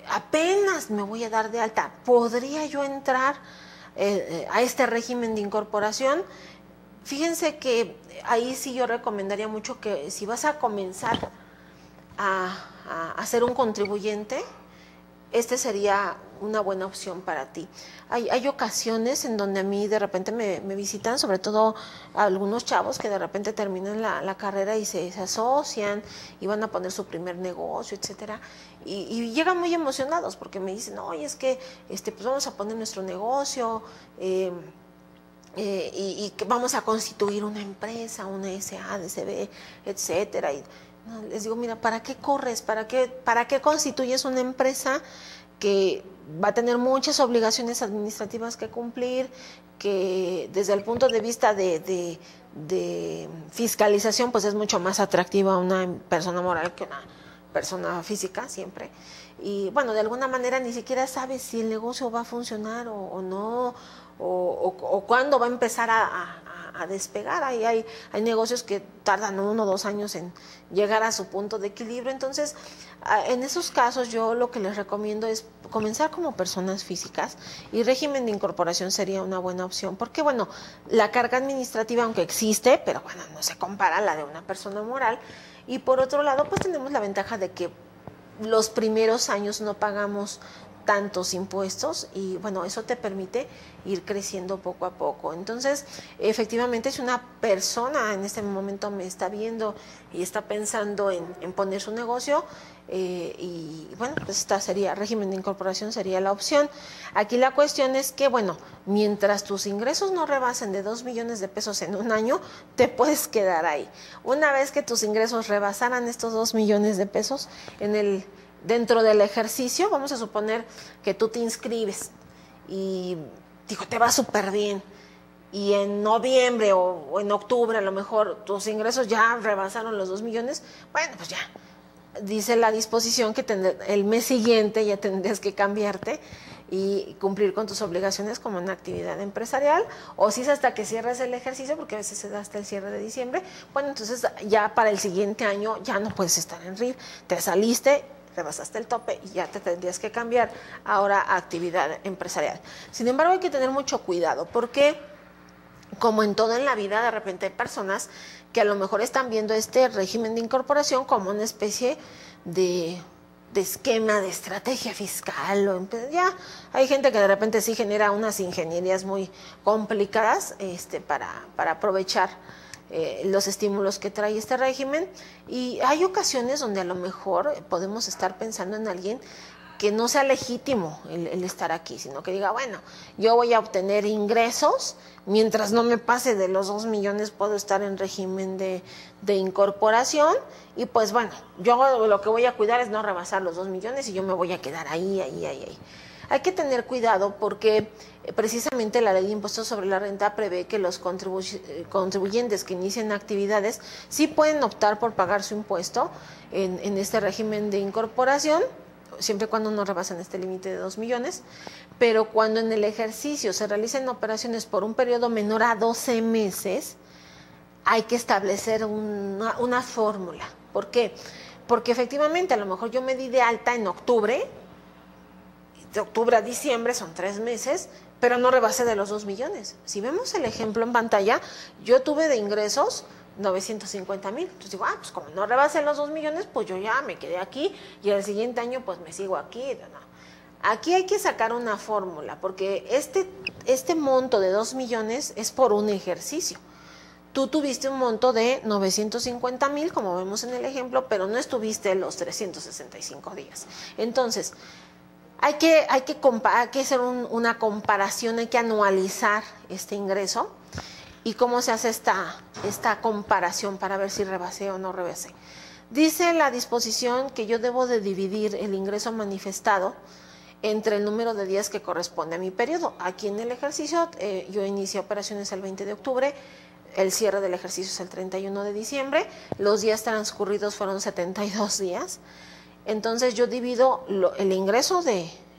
apenas me voy a dar de alta, ¿podría yo entrar a este régimen de incorporación? Fíjense que ahí sí yo recomendaría mucho que si vas a comenzar a ser un contribuyente, este sería una buena opción para ti. Hay ocasiones en donde a mí de repente me visitan, sobre todo algunos chavos que de repente terminan la carrera y se asocian y van a poner su primer negocio, etcétera, y llegan muy emocionados porque me dicen, oye, es que pues vamos a poner nuestro negocio, y que vamos a constituir una empresa, una SA, DCB, etcétera. Y no, les digo, mira, ¿para qué corres? ¿Para qué constituyes una empresa que va a tener muchas obligaciones administrativas que cumplir, que desde el punto de vista de fiscalización, pues es mucho más atractiva una persona moral que una persona física siempre? Y bueno, de alguna manera ni siquiera sabes si el negocio va a funcionar o no, o cuándo va a empezar a despegar. Hay negocios que tardan 1 o 2 años en llegar a su punto de equilibrio. Entonces, en esos casos yo lo que les recomiendo es comenzar como personas físicas, y régimen de incorporación sería una buena opción, porque bueno, la carga administrativa aunque existe, pero bueno, no se compara a la de una persona moral. Y por otro lado, pues tenemos la ventaja de que los primeros años no pagamos tantos impuestos y bueno, eso te permite ir creciendo poco a poco. Entonces, efectivamente, si una persona en este momento me está viendo y está pensando en poner su negocio, y bueno, pues esta sería, régimen de incorporación sería la opción. Aquí la cuestión es que, bueno, mientras tus ingresos no rebasen de 2 millones de pesos en un año, te puedes quedar ahí. Una vez que tus ingresos rebasaran estos 2 millones de pesos dentro del ejercicio, vamos a suponer que tú te inscribes y digo, te va súper bien, y en noviembre o en octubre a lo mejor tus ingresos ya rebasaron los 2 millones, bueno, pues ya, dice la disposición que el mes siguiente ya tendrías que cambiarte y cumplir con tus obligaciones como una actividad empresarial, o si es hasta que cierres el ejercicio, porque a veces se da hasta el cierre de diciembre, bueno, entonces ya para el siguiente año ya no puedes estar en RIF, te saliste, rebasaste el tope y ya te tendrías que cambiar ahora a actividad empresarial. Sin embargo, hay que tener mucho cuidado porque, como en todo en la vida, de repente hay personas que a lo mejor están viendo este régimen de incorporación como una especie de esquema, de estrategia fiscal. Ya hay gente que de repente sí genera unas ingenierías muy complicadas para aprovechar los estímulos que trae este régimen, y hay ocasiones donde a lo mejor podemos estar pensando en alguien que no sea legítimo el estar aquí, sino que diga, bueno, yo voy a obtener ingresos, mientras no me pase de los 2 millones puedo estar en régimen de incorporación, y pues bueno, yo lo que voy a cuidar es no rebasar los 2 millones y yo me voy a quedar ahí. Hay que tener cuidado porque precisamente la ley de impuestos sobre la renta prevé que los contribuyentes que inicien actividades sí pueden optar por pagar su impuesto en este régimen de incorporación, siempre y cuando no rebasen este límite de 2 millones, pero cuando en el ejercicio se realicen operaciones por un periodo menor a 12 meses, hay que establecer una fórmula. ¿Por qué? Porque efectivamente a lo mejor yo me di de alta en octubre, de octubre a diciembre son 3 meses, pero no rebasé de los 2 millones. Si vemos el ejemplo en pantalla, yo tuve de ingresos 950,000. Entonces digo, pues como no rebasé los 2 millones, pues yo ya me quedé aquí y el siguiente año pues me sigo aquí. No. Aquí hay que sacar una fórmula, porque este monto de 2 millones es por un ejercicio. Tú tuviste un monto de 950,000, como vemos en el ejemplo, pero no estuviste los 365 días. Entonces, hay que hacer una comparación, hay que anualizar este ingreso. ¿Y cómo se hace esta comparación para ver si rebasé o no rebasé? Dice la disposición que yo debo de dividir el ingreso manifestado entre el número de días que corresponde a mi periodo. Aquí en el ejercicio yo inicié operaciones el 20 de octubre, el cierre del ejercicio es el 31 de diciembre, los días transcurridos fueron 72 días. Entonces yo divido el ingreso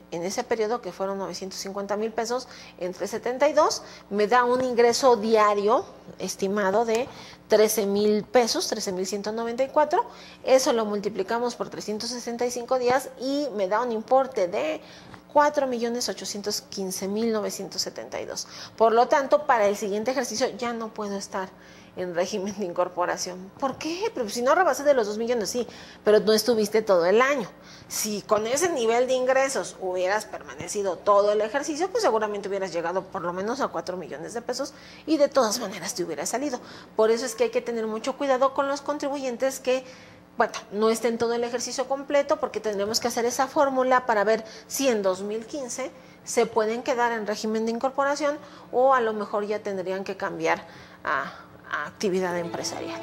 en ese periodo, que fueron 950,000 pesos, entre 72, me da un ingreso diario estimado de 13,000 pesos, 13,194. Eso lo multiplicamos por 365 días y me da un importe de 4,815,972. Por lo tanto, para el siguiente ejercicio ya no puedo estar en régimen de incorporación. ¿Por qué? Pero si no rebasas de los 2 millones, sí, pero no estuviste todo el año. Si con ese nivel de ingresos hubieras permanecido todo el ejercicio, pues seguramente hubieras llegado por lo menos a 4 millones de pesos y de todas maneras te hubieras salido. Por eso es que hay que tener mucho cuidado con los contribuyentes que, bueno, no estén todo el ejercicio completo, porque tendremos que hacer esa fórmula para ver si en 2015 se pueden quedar en régimen de incorporación o a lo mejor ya tendrían que cambiar a actividad empresarial.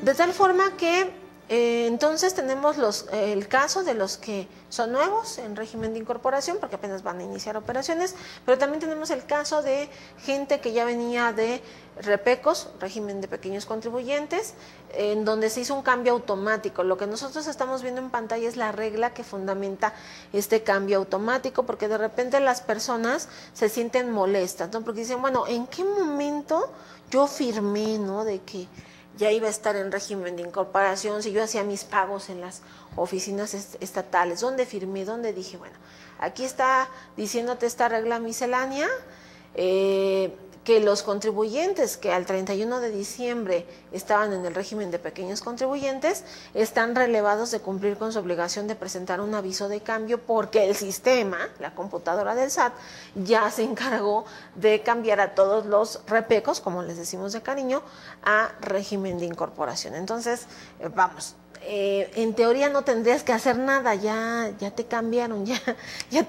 De tal forma que entonces tenemos el caso de los que son nuevos en régimen de incorporación porque apenas van a iniciar operaciones, pero también tenemos el caso de gente que ya venía de repecos, régimen de pequeños contribuyentes, en donde se hizo un cambio automático. Lo que nosotros estamos viendo en pantalla es la regla que fundamenta este cambio automático, porque de repente las personas se sienten molestas, ¿no? Porque dicen, bueno, ¿en qué momento yo firmé, ¿no?, de que ya iba a estar en régimen de incorporación, si yo hacía mis pagos en las oficinas estatales? ¿Dónde firmé? ¿Dónde dije? Bueno, aquí está diciéndote esta regla miscelánea, que los contribuyentes que al 31 de diciembre estaban en el régimen de pequeños contribuyentes están relevados de cumplir con su obligación de presentar un aviso de cambio, porque el sistema, la computadora del SAT, ya se encargó de cambiar a todos los repecos, como les decimos de cariño, a régimen de incorporación. Entonces, vamos, en teoría no tendrías que hacer nada, ya te cambiaron, ya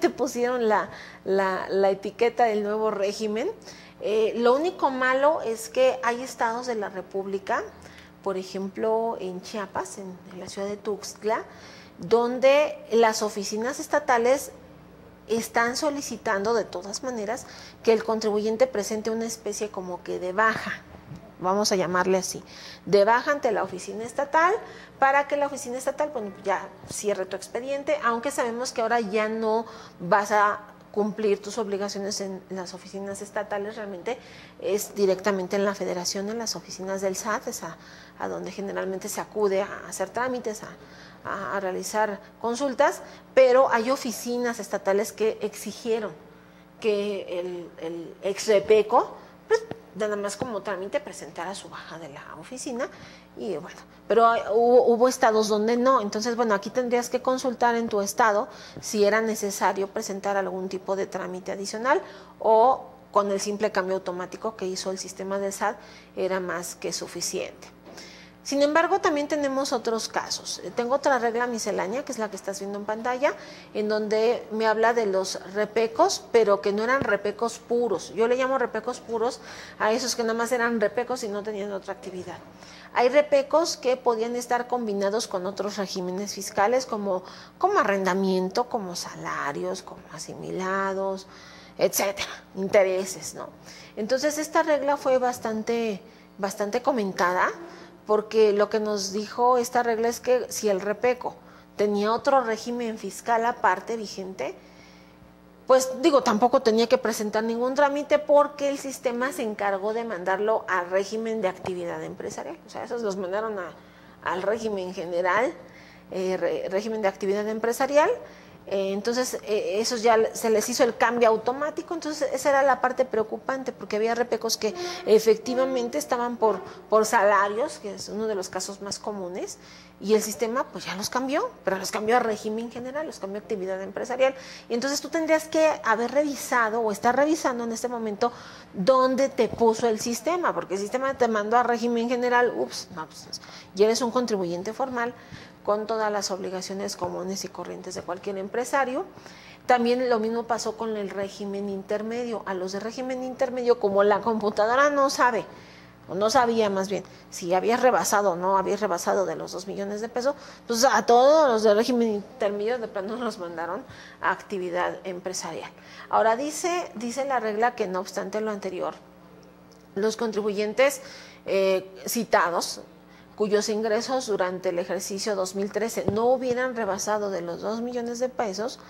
te pusieron la etiqueta del nuevo régimen. Lo único malo es que hay estados de la República, por ejemplo en Chiapas, en la ciudad de Tuxtla, donde las oficinas estatales están solicitando de todas maneras que el contribuyente presente una especie como que de baja, vamos a llamarle así, de baja ante la oficina estatal, para que la oficina estatal, bueno, ya cierre tu expediente, aunque sabemos que ahora ya no vas a cumplir tus obligaciones en las oficinas estatales, realmente es directamente en la federación, en las oficinas del SAT, es a donde generalmente se acude a hacer trámites, a realizar consultas, pero hay oficinas estatales que exigieron que el ex repeco, pues, nada más como trámite presentara su baja de la oficina, y bueno, pero hubo estados donde no. Entonces, bueno, aquí tendrías que consultar en tu estado si era necesario presentar algún tipo de trámite adicional, o con el simple cambio automático que hizo el sistema del SAT era más que suficiente. Sin embargo, también tenemos otros casos. Tengo otra regla miscelánea, que es la que estás viendo en pantalla, en donde me habla de los repecos, pero que no eran repecos puros. Yo le llamo repecos puros a esos que nada más eran repecos y no tenían otra actividad. Hay repecos que podían estar combinados con otros regímenes fiscales, como arrendamiento, como salarios, como asimilados, etcétera, intereses, ¿no? Entonces, esta regla fue bastante comentada, porque lo que nos dijo esta regla es que si el repeco tenía otro régimen fiscal aparte vigente, pues tampoco tenía que presentar ningún trámite, porque el sistema se encargó de mandarlo al régimen de actividad empresarial. O sea, esos los mandaron al régimen general, régimen de actividad empresarial. Entonces, esos ya se les hizo el cambio automático. Entonces, esa era la parte preocupante, porque había repecos que efectivamente estaban por salarios, que es uno de los casos más comunes, y el sistema pues ya los cambió, pero los cambió a régimen general, los cambió a actividad empresarial. Y entonces tú tendrías que haber revisado o estar revisando en este momento dónde te puso el sistema, porque el sistema te mandó a régimen general, pues ya eres un contribuyente formal con todas las obligaciones comunes y corrientes de cualquier empresario. También lo mismo pasó con el régimen intermedio. A los de régimen intermedio, como la computadora no sabe, o no sabía más bien, si habías rebasado o no habías rebasado de los 2 millones de pesos, pues a todos los de régimen intermedio de plano los mandaron a actividad empresarial. Ahora dice la regla que no obstante lo anterior, los contribuyentes citados, cuyos ingresos durante el ejercicio 2013 no hubieran rebasado de los 2 millones de pesos,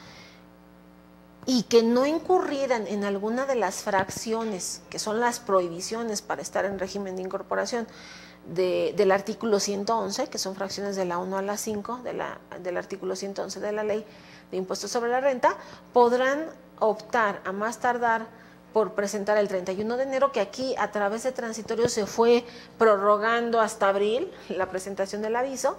y que no incurrieran en alguna de las fracciones, que son las prohibiciones para estar en régimen de incorporación del artículo 111, que son fracciones de la 1 a la 5 del artículo 111 de la Ley de Impuestos sobre la Renta, podrán optar a más tardar por presentar el 31 de enero, que aquí a través de transitorio se fue prorrogando hasta abril la presentación del aviso,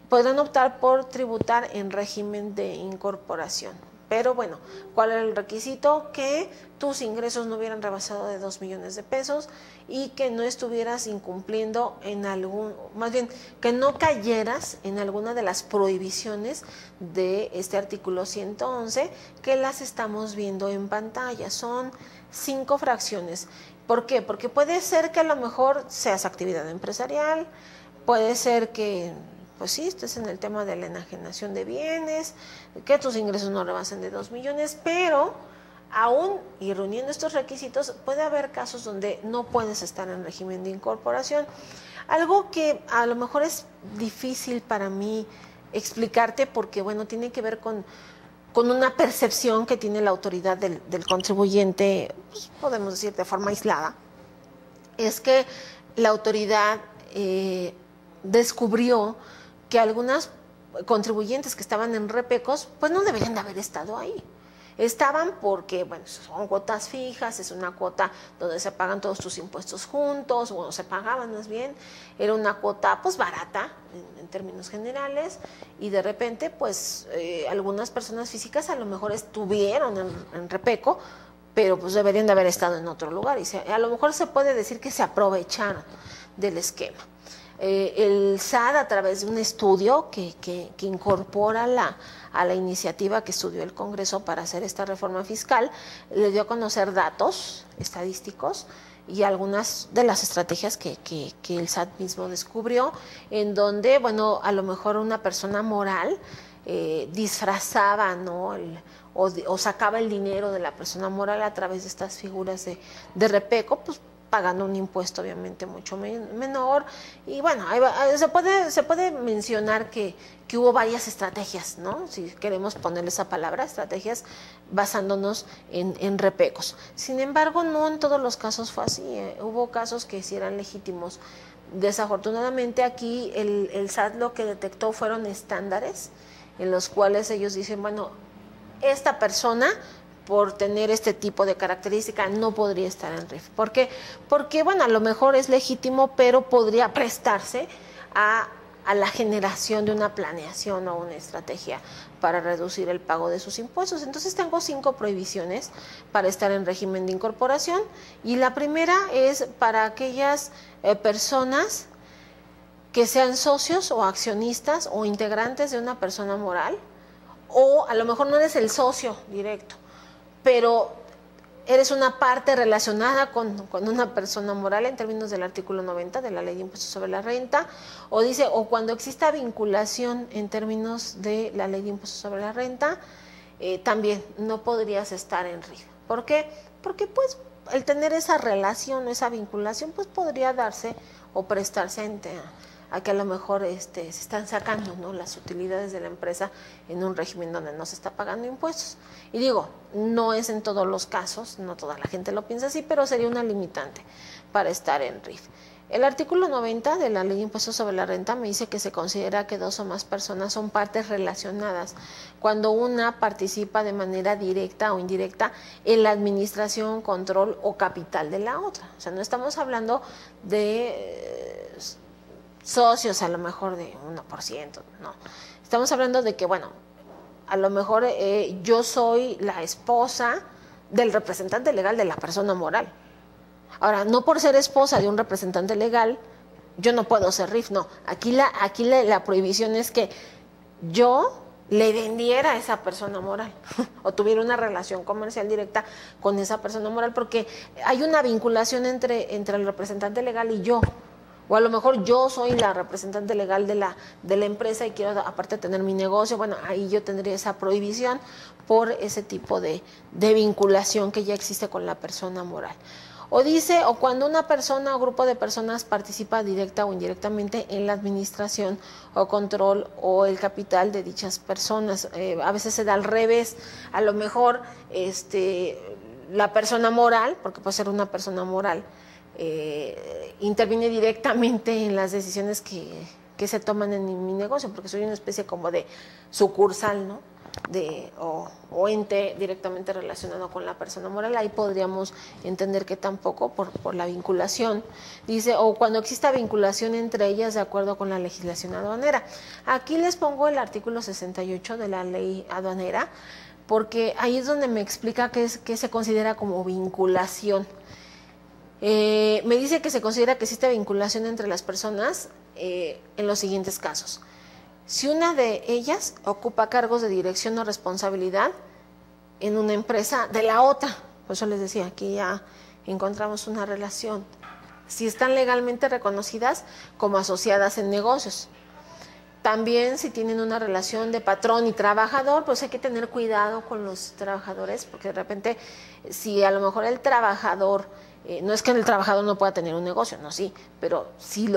podrán optar por tributar en régimen de incorporación. Pero bueno, ¿cuál era el requisito? Que tus ingresos no hubieran rebasado de 2 millones de pesos y que no estuvieras incumpliendo en más bien, que no cayeras en alguna de las prohibiciones de este artículo 111, que las estamos viendo en pantalla. Son 5 fracciones. ¿Por qué? Porque puede ser que a lo mejor seas actividad empresarial, puede ser que pues sí, estés en el tema de la enajenación de bienes, que tus ingresos no rebasen de 2 millones, pero aún y reuniendo estos requisitos, puede haber casos donde no puedes estar en régimen de incorporación. Algo que a lo mejor es difícil para mí explicarte porque, bueno, tiene que ver con una percepción que tiene la autoridad del contribuyente, pues, podemos decir de forma aislada, es que la autoridad descubrió que algunas contribuyentes que estaban en repecos, pues no deberían de haber estado ahí. Estaban porque, bueno, son cuotas fijas, es una cuota donde se pagan todos tus impuestos juntos, bueno, se pagaban más bien, era una cuota pues barata en términos generales, y de repente pues algunas personas físicas a lo mejor estuvieron en repeco, pero pues deberían de haber estado en otro lugar, y a lo mejor se puede decir que se aprovecharon del esquema. El SAT, a través de un estudio que incorpora a la iniciativa que estudió el Congreso para hacer esta reforma fiscal, le dio a conocer datos estadísticos y algunas de las estrategias que el SAT mismo descubrió, en donde, bueno, a lo mejor una persona moral disfrazaba, ¿no?, o sacaba el dinero de la persona moral a través de estas figuras de repeco, pues pagando un impuesto obviamente mucho menor. Y bueno, se puede mencionar que hubo varias estrategias, ¿no? Si queremos ponerle esa palabra, estrategias basándonos en repecos. Sin embargo, no en todos los casos fue así, hubo casos que sí eran legítimos. Desafortunadamente aquí el SAT lo que detectó fueron estándares en los cuales ellos dicen, bueno, esta persona por tener este tipo de característica no podría estar en RIF. ¿Por qué? Porque, bueno, a lo mejor es legítimo, pero podría prestarse a la generación de una planeación o una estrategia para reducir el pago de sus impuestos. Entonces tengo 5 prohibiciones para estar en régimen de incorporación, y la primera es para aquellas personas que sean socios o accionistas o integrantes de una persona moral, o a lo mejor no eres el socio directo, pero eres una parte relacionada con una persona moral en términos del artículo 90 de la Ley de Impuestos sobre la Renta, o dice, o cuando exista vinculación en términos de la Ley de Impuestos sobre la Renta, también no podrías estar en RIF. ¿Por qué? Porque pues el tener esa relación, esa vinculación, pues podría darse o prestarse a que a lo mejor se están sacando, ¿no?, las utilidades de la empresa en un régimen donde no se está pagando impuestos. Y digo, no es en todos los casos, no toda la gente lo piensa así, pero sería una limitante para estar en RIF. El artículo 90 de la Ley de Impuestos sobre la Renta me dice que se considera que 2 o más personas son partes relacionadas cuando una participa de manera directa o indirecta en la administración, control o capital de la otra. O sea, no estamos hablando de socios a lo mejor de 1%, no. Estamos hablando de que, bueno, a lo mejor yo soy la esposa del representante legal de la persona moral. Ahora, no por ser esposa de un representante legal, yo no puedo ser RIF, no. Aquí la prohibición es que yo le vendiera a esa persona moral o tuviera una relación comercial directa con esa persona moral, porque hay una vinculación entre el representante legal y yo. O a lo mejor yo soy la representante legal de la empresa y quiero aparte tener mi negocio. Bueno, ahí yo tendría esa prohibición por ese tipo de vinculación que ya existe con la persona moral. O dice, o cuando una persona o grupo de personas participa directa o indirectamente en la administración o control o el capital de dichas personas. A veces se da al revés, a lo mejor la persona moral, porque puede ser una persona moral, interviene directamente en las decisiones que se toman en mi negocio, porque soy una especie como de sucursal, ¿no? O ente directamente relacionado con la persona moral. Ahí podríamos entender que tampoco por la vinculación. Dice, o cuando exista vinculación entre ellas de acuerdo con la legislación aduanera. Aquí les pongo el artículo 68 de la ley aduanera, porque ahí es donde me explica qué se considera como vinculación. Me dice que se considera que existe vinculación entre las personas en los siguientes casos. Si una de ellas ocupa cargos de dirección o responsabilidad en una empresa de la otra, por eso les decía, aquí ya encontramos una relación. Si están legalmente reconocidas como asociadas en negocios. También si tienen una relación de patrón y trabajador, pues hay que tener cuidado con los trabajadores, porque de repente, si a lo mejor el trabajador, no es que el trabajador no pueda tener un negocio, no, sí, pero si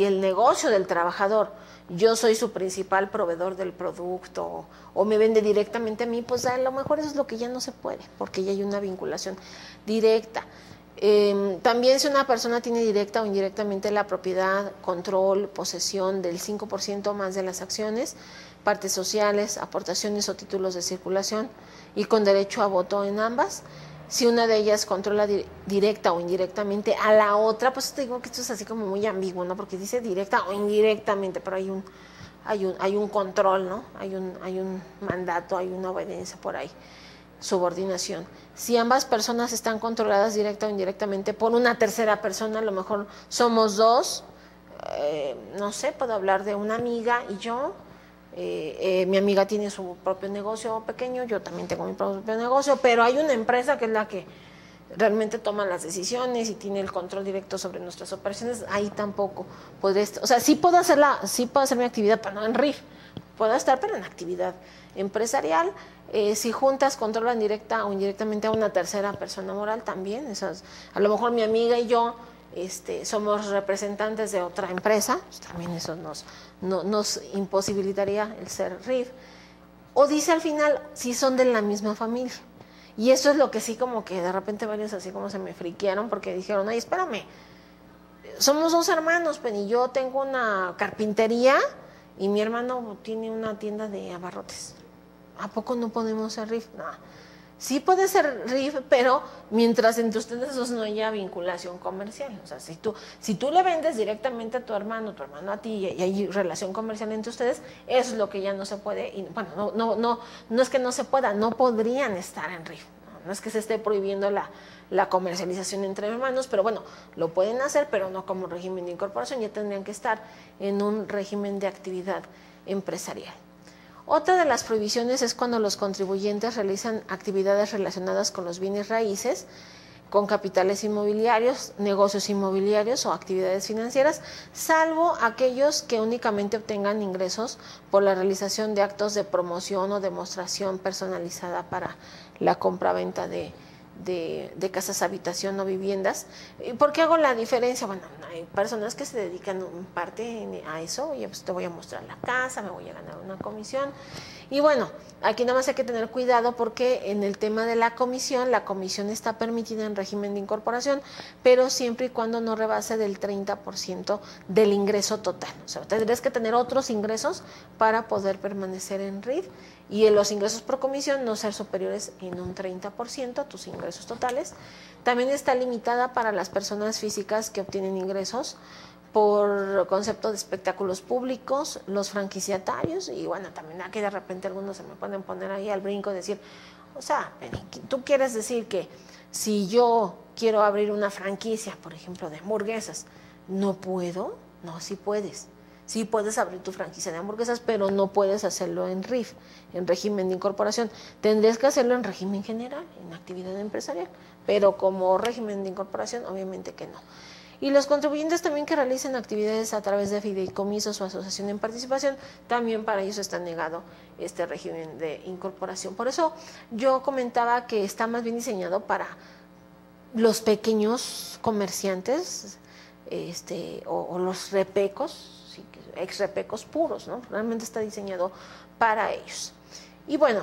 el negocio del trabajador, yo soy su principal proveedor del producto o me vende directamente a mí, pues a lo mejor eso es lo que ya no se puede, porque ya hay una vinculación directa. También si una persona tiene directa o indirectamente la propiedad, control, posesión del 5% más de las acciones, partes sociales, aportaciones o títulos de circulación y con derecho a voto en ambas. Si una de ellas controla directa o indirectamente a la otra, pues te digo que esto es así como muy ambiguo, ¿no? Porque dice directa o indirectamente, pero hay un control, ¿no? Hay un mandato, hay una obediencia por ahí, subordinación. Si ambas personas están controladas directa o indirectamente por una tercera persona, a lo mejor somos dos, no sé, puedo hablar de una amiga y yo. Mi amiga tiene su propio negocio pequeño, yo también tengo mi propio negocio, pero hay una empresa que es la que realmente toma las decisiones y tiene el control directo sobre nuestras operaciones. Ahí tampoco podría estar, o sea, sí puedo hacer mi actividad, pero no en RIF, puedo estar, pero en actividad empresarial. Si juntas controlan directa o indirectamente a una tercera persona moral, también, a lo mejor mi amiga y yo somos representantes de otra empresa, pues también eso nos imposibilitaría el ser RIF. O dice al final, si son de la misma familia. Y eso es lo que sí como que de repente varios así como se me friquearon porque dijeron, ay, espérame, somos dos hermanos, Penny, yo tengo una carpintería y mi hermano tiene una tienda de abarrotes. ¿A poco no podemos ser RIF? No. Sí puede ser RIF, pero mientras entre ustedes dos no haya vinculación comercial. O sea, si tú le vendes directamente a tu hermano a ti y hay relación comercial entre ustedes, eso es lo que ya no se puede. Y, bueno, no es que no se pueda, no podrían estar en RIF. No es que se esté prohibiendo la comercialización entre hermanos, pero bueno, lo pueden hacer, pero no como régimen de incorporación, ya tendrían que estar en un régimen de actividad empresarial. Otra de las prohibiciones es cuando los contribuyentes realizan actividades relacionadas con los bienes raíces, con capitales inmobiliarios, negocios inmobiliarios o actividades financieras, salvo aquellos que únicamente obtengan ingresos por la realización de actos de promoción o demostración personalizada para la compraventa de casas, habitación o viviendas. ¿Por qué hago la diferencia? Bueno, hay personas que se dedican en parte a eso. Oye, pues te voy a mostrar la casa, me voy a ganar una comisión. Y bueno, aquí nada más hay que tener cuidado porque en el tema de la comisión está permitida en régimen de incorporación, pero siempre y cuando no rebase del 30% del ingreso total. O sea, tendrías que tener otros ingresos para poder permanecer en RIF. Y en los ingresos por comisión no ser superiores en un 30% a tus ingresos totales. También está limitada para las personas físicas que obtienen ingresos por concepto de espectáculos públicos, los franquiciatarios, y bueno, también aquí de repente algunos se me pueden poner ahí al brinco y decir, o sea, tú quieres decir que si yo quiero abrir una franquicia, por ejemplo, de hamburguesas, ¿no puedo? No, sí puedes. Sí puedes abrir tu franquicia de hamburguesas, pero no puedes hacerlo en RIF, en régimen de incorporación. Tendrías que hacerlo en régimen general, en actividad empresarial, pero como régimen de incorporación, obviamente que no. Y los contribuyentes también que realicen actividades a través de fideicomisos o asociación en participación, también para ellos está negado este régimen de incorporación. Por eso yo comentaba que está más bien diseñado para los pequeños comerciantes o los repecos, ex repecos puros, ¿no? Realmente está diseñado para ellos. Y bueno,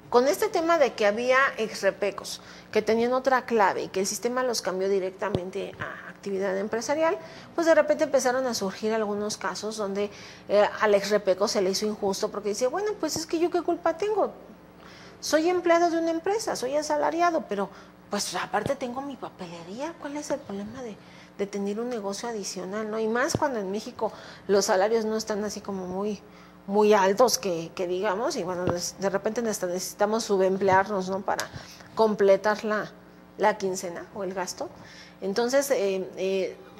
con este tema de que había ex repecos que tenían otra clave y que el sistema los cambió directamente a actividad empresarial, pues de repente empezaron a surgir algunos casos donde al ex repeco se le hizo injusto porque decía, bueno, pues es que yo qué culpa tengo, soy empleado de una empresa, soy asalariado, pero pues aparte tengo mi papelería, ¿cuál es el problema de tener un negocio adicional, ¿no? Y más cuando en México los salarios no están así como muy altos que digamos, y bueno, de repente necesitamos subemplearnos, ¿no? Para completar la quincena o el gasto. Entonces,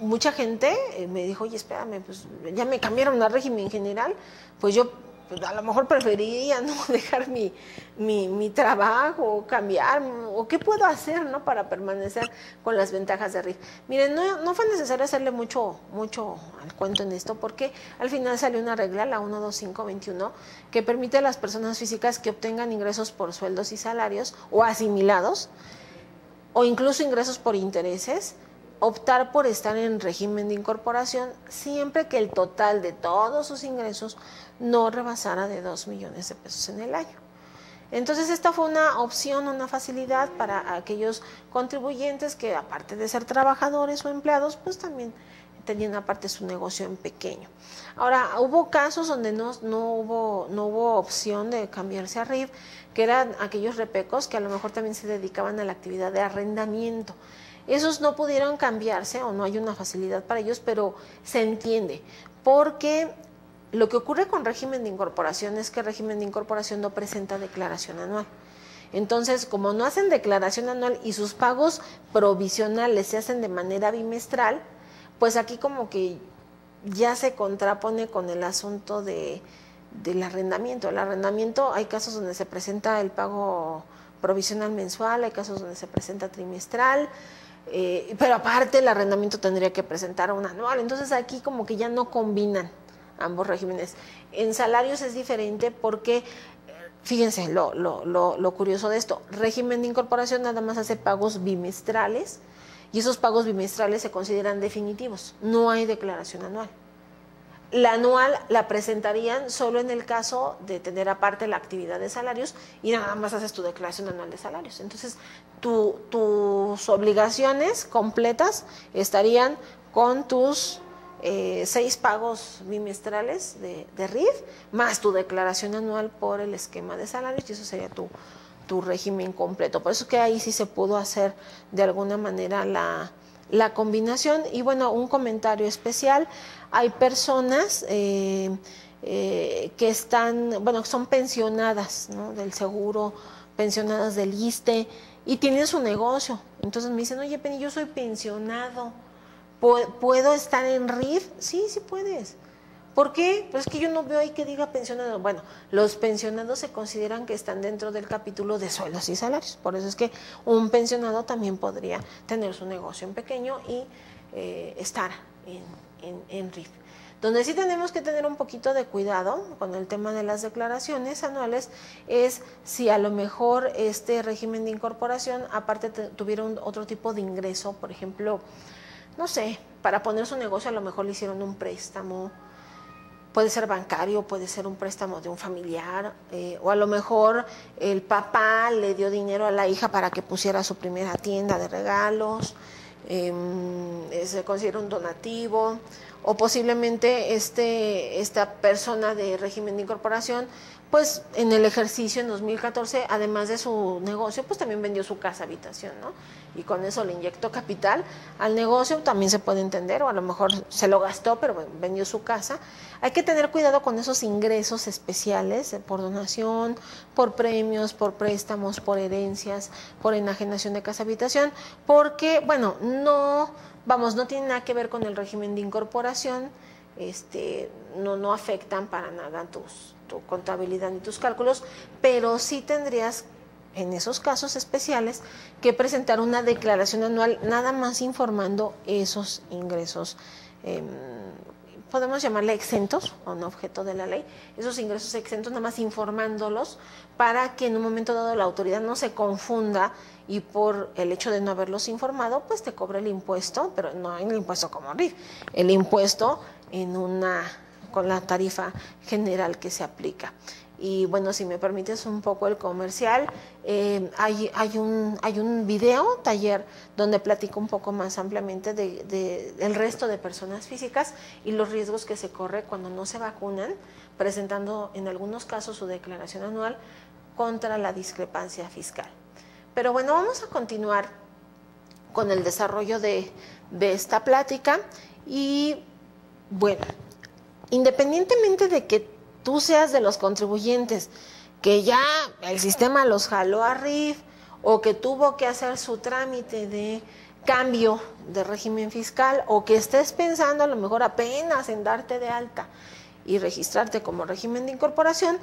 mucha gente me dijo, oye, espérame, pues ya me cambiaron a régimen general, pues yo a lo mejor preferiría no dejar mi trabajo o cambiar, o qué puedo hacer, ¿no? Para permanecer con las ventajas de RIF. Miren, no fue necesario hacerle mucho al cuento en esto, porque al final salió una regla, la 12521, que permite a las personas físicas que obtengan ingresos por sueldos y salarios o asimilados, o incluso ingresos por intereses, optar por estar en régimen de incorporación siempre que el total de todos sus ingresos no rebasara de 2 millones de pesos en el año. Entonces esta fue una opción, una facilidad para aquellos contribuyentes que aparte de ser trabajadores o empleados, pues también tenían aparte su negocio en pequeño. Ahora, hubo casos donde no hubo opción de cambiarse a RIF, que eran aquellos repecos que a lo mejor también se dedicaban a la actividad de arrendamiento. Esos no pudieron cambiarse o no hay una facilidad para ellos, pero se entiende, porque lo que ocurre con régimen de incorporación es que el régimen de incorporación no presenta declaración anual. Entonces, como no hacen declaración anual y sus pagos provisionales se hacen de manera bimestral, pues aquí como que ya se contrapone con el asunto del arrendamiento. El arrendamiento, hay casos donde se presenta el pago provisional mensual, hay casos donde se presenta trimestral, pero aparte el arrendamiento tendría que presentar un anual. Entonces aquí como que ya no combinan ambos regímenes. En salarios es diferente porque, fíjense lo curioso de esto, régimen de incorporación nada más hace pagos bimestrales y esos pagos bimestrales se consideran definitivos, no hay declaración anual. La anual la presentarían solo en el caso de tener aparte la actividad de salarios y nada más haces tu declaración anual de salarios. Entonces, tus obligaciones completas estarían con tus 6 pagos bimestrales de RIF, más tu declaración anual por el esquema de salarios, y eso sería tu régimen completo. Por eso que ahí sí se pudo hacer de alguna manera la combinación. Y bueno, un comentario especial, hay personas que son pensionadas, ¿no? Del seguro, pensionadas del ISSSTE y tienen su negocio. Entonces me dicen, oye, Penny, yo soy pensionado, ¿puedo estar en RIF? Sí, sí puedes. ¿Por qué? Pues es que yo no veo ahí que diga pensionado. Bueno, los pensionados se consideran que están dentro del capítulo de sueldos y salarios. Por eso es que un pensionado también podría tener su negocio en pequeño y estar en RIF. Donde sí tenemos que tener un poquito de cuidado con el tema de las declaraciones anuales es si a lo mejor este régimen de incorporación aparte tuviera otro tipo de ingreso, por ejemplo, no sé, para poner su negocio a lo mejor le hicieron un préstamo, puede ser bancario, puede ser un préstamo de un familiar, o a lo mejor el papá le dio dinero a la hija para que pusiera su primera tienda de regalos, se considera un donativo, o posiblemente esta persona de régimen de incorporación, pues en el ejercicio en 2014, además de su negocio, pues también vendió su casa habitación, ¿no? Y con eso le inyectó capital al negocio, también se puede entender, o a lo mejor se lo gastó, pero vendió su casa. Hay que tener cuidado con esos ingresos especiales por donación, por premios, por préstamos, por herencias, por enajenación de casa habitación, porque, bueno, no tiene nada que ver con el régimen de incorporación, no afectan para nada tu contabilidad ni tus cálculos, pero sí tendrías en esos casos especiales que presentar una declaración anual nada más informando esos ingresos, podemos llamarle exentos o no objeto de la ley, esos ingresos exentos nada más informándolos para que en un momento dado la autoridad no se confunda y por el hecho de no haberlos informado pues te cobre el impuesto, pero no el impuesto como RIF, el impuesto con la tarifa general que se aplica. Y bueno, si me permites un poco el comercial, hay un video, taller, donde platico un poco más ampliamente del resto de personas físicas y los riesgos que se corre cuando no se vacunan, presentando en algunos casos su declaración anual contra la discrepancia fiscal. Pero bueno, vamos a continuar con el desarrollo de esta plática y bueno, independientemente de que tú seas de los contribuyentes que ya el sistema los jaló a RIF o que tuvo que hacer su trámite de cambio de régimen fiscal o que estés pensando a lo mejor apenas en darte de alta y registrarte como régimen de incorporación,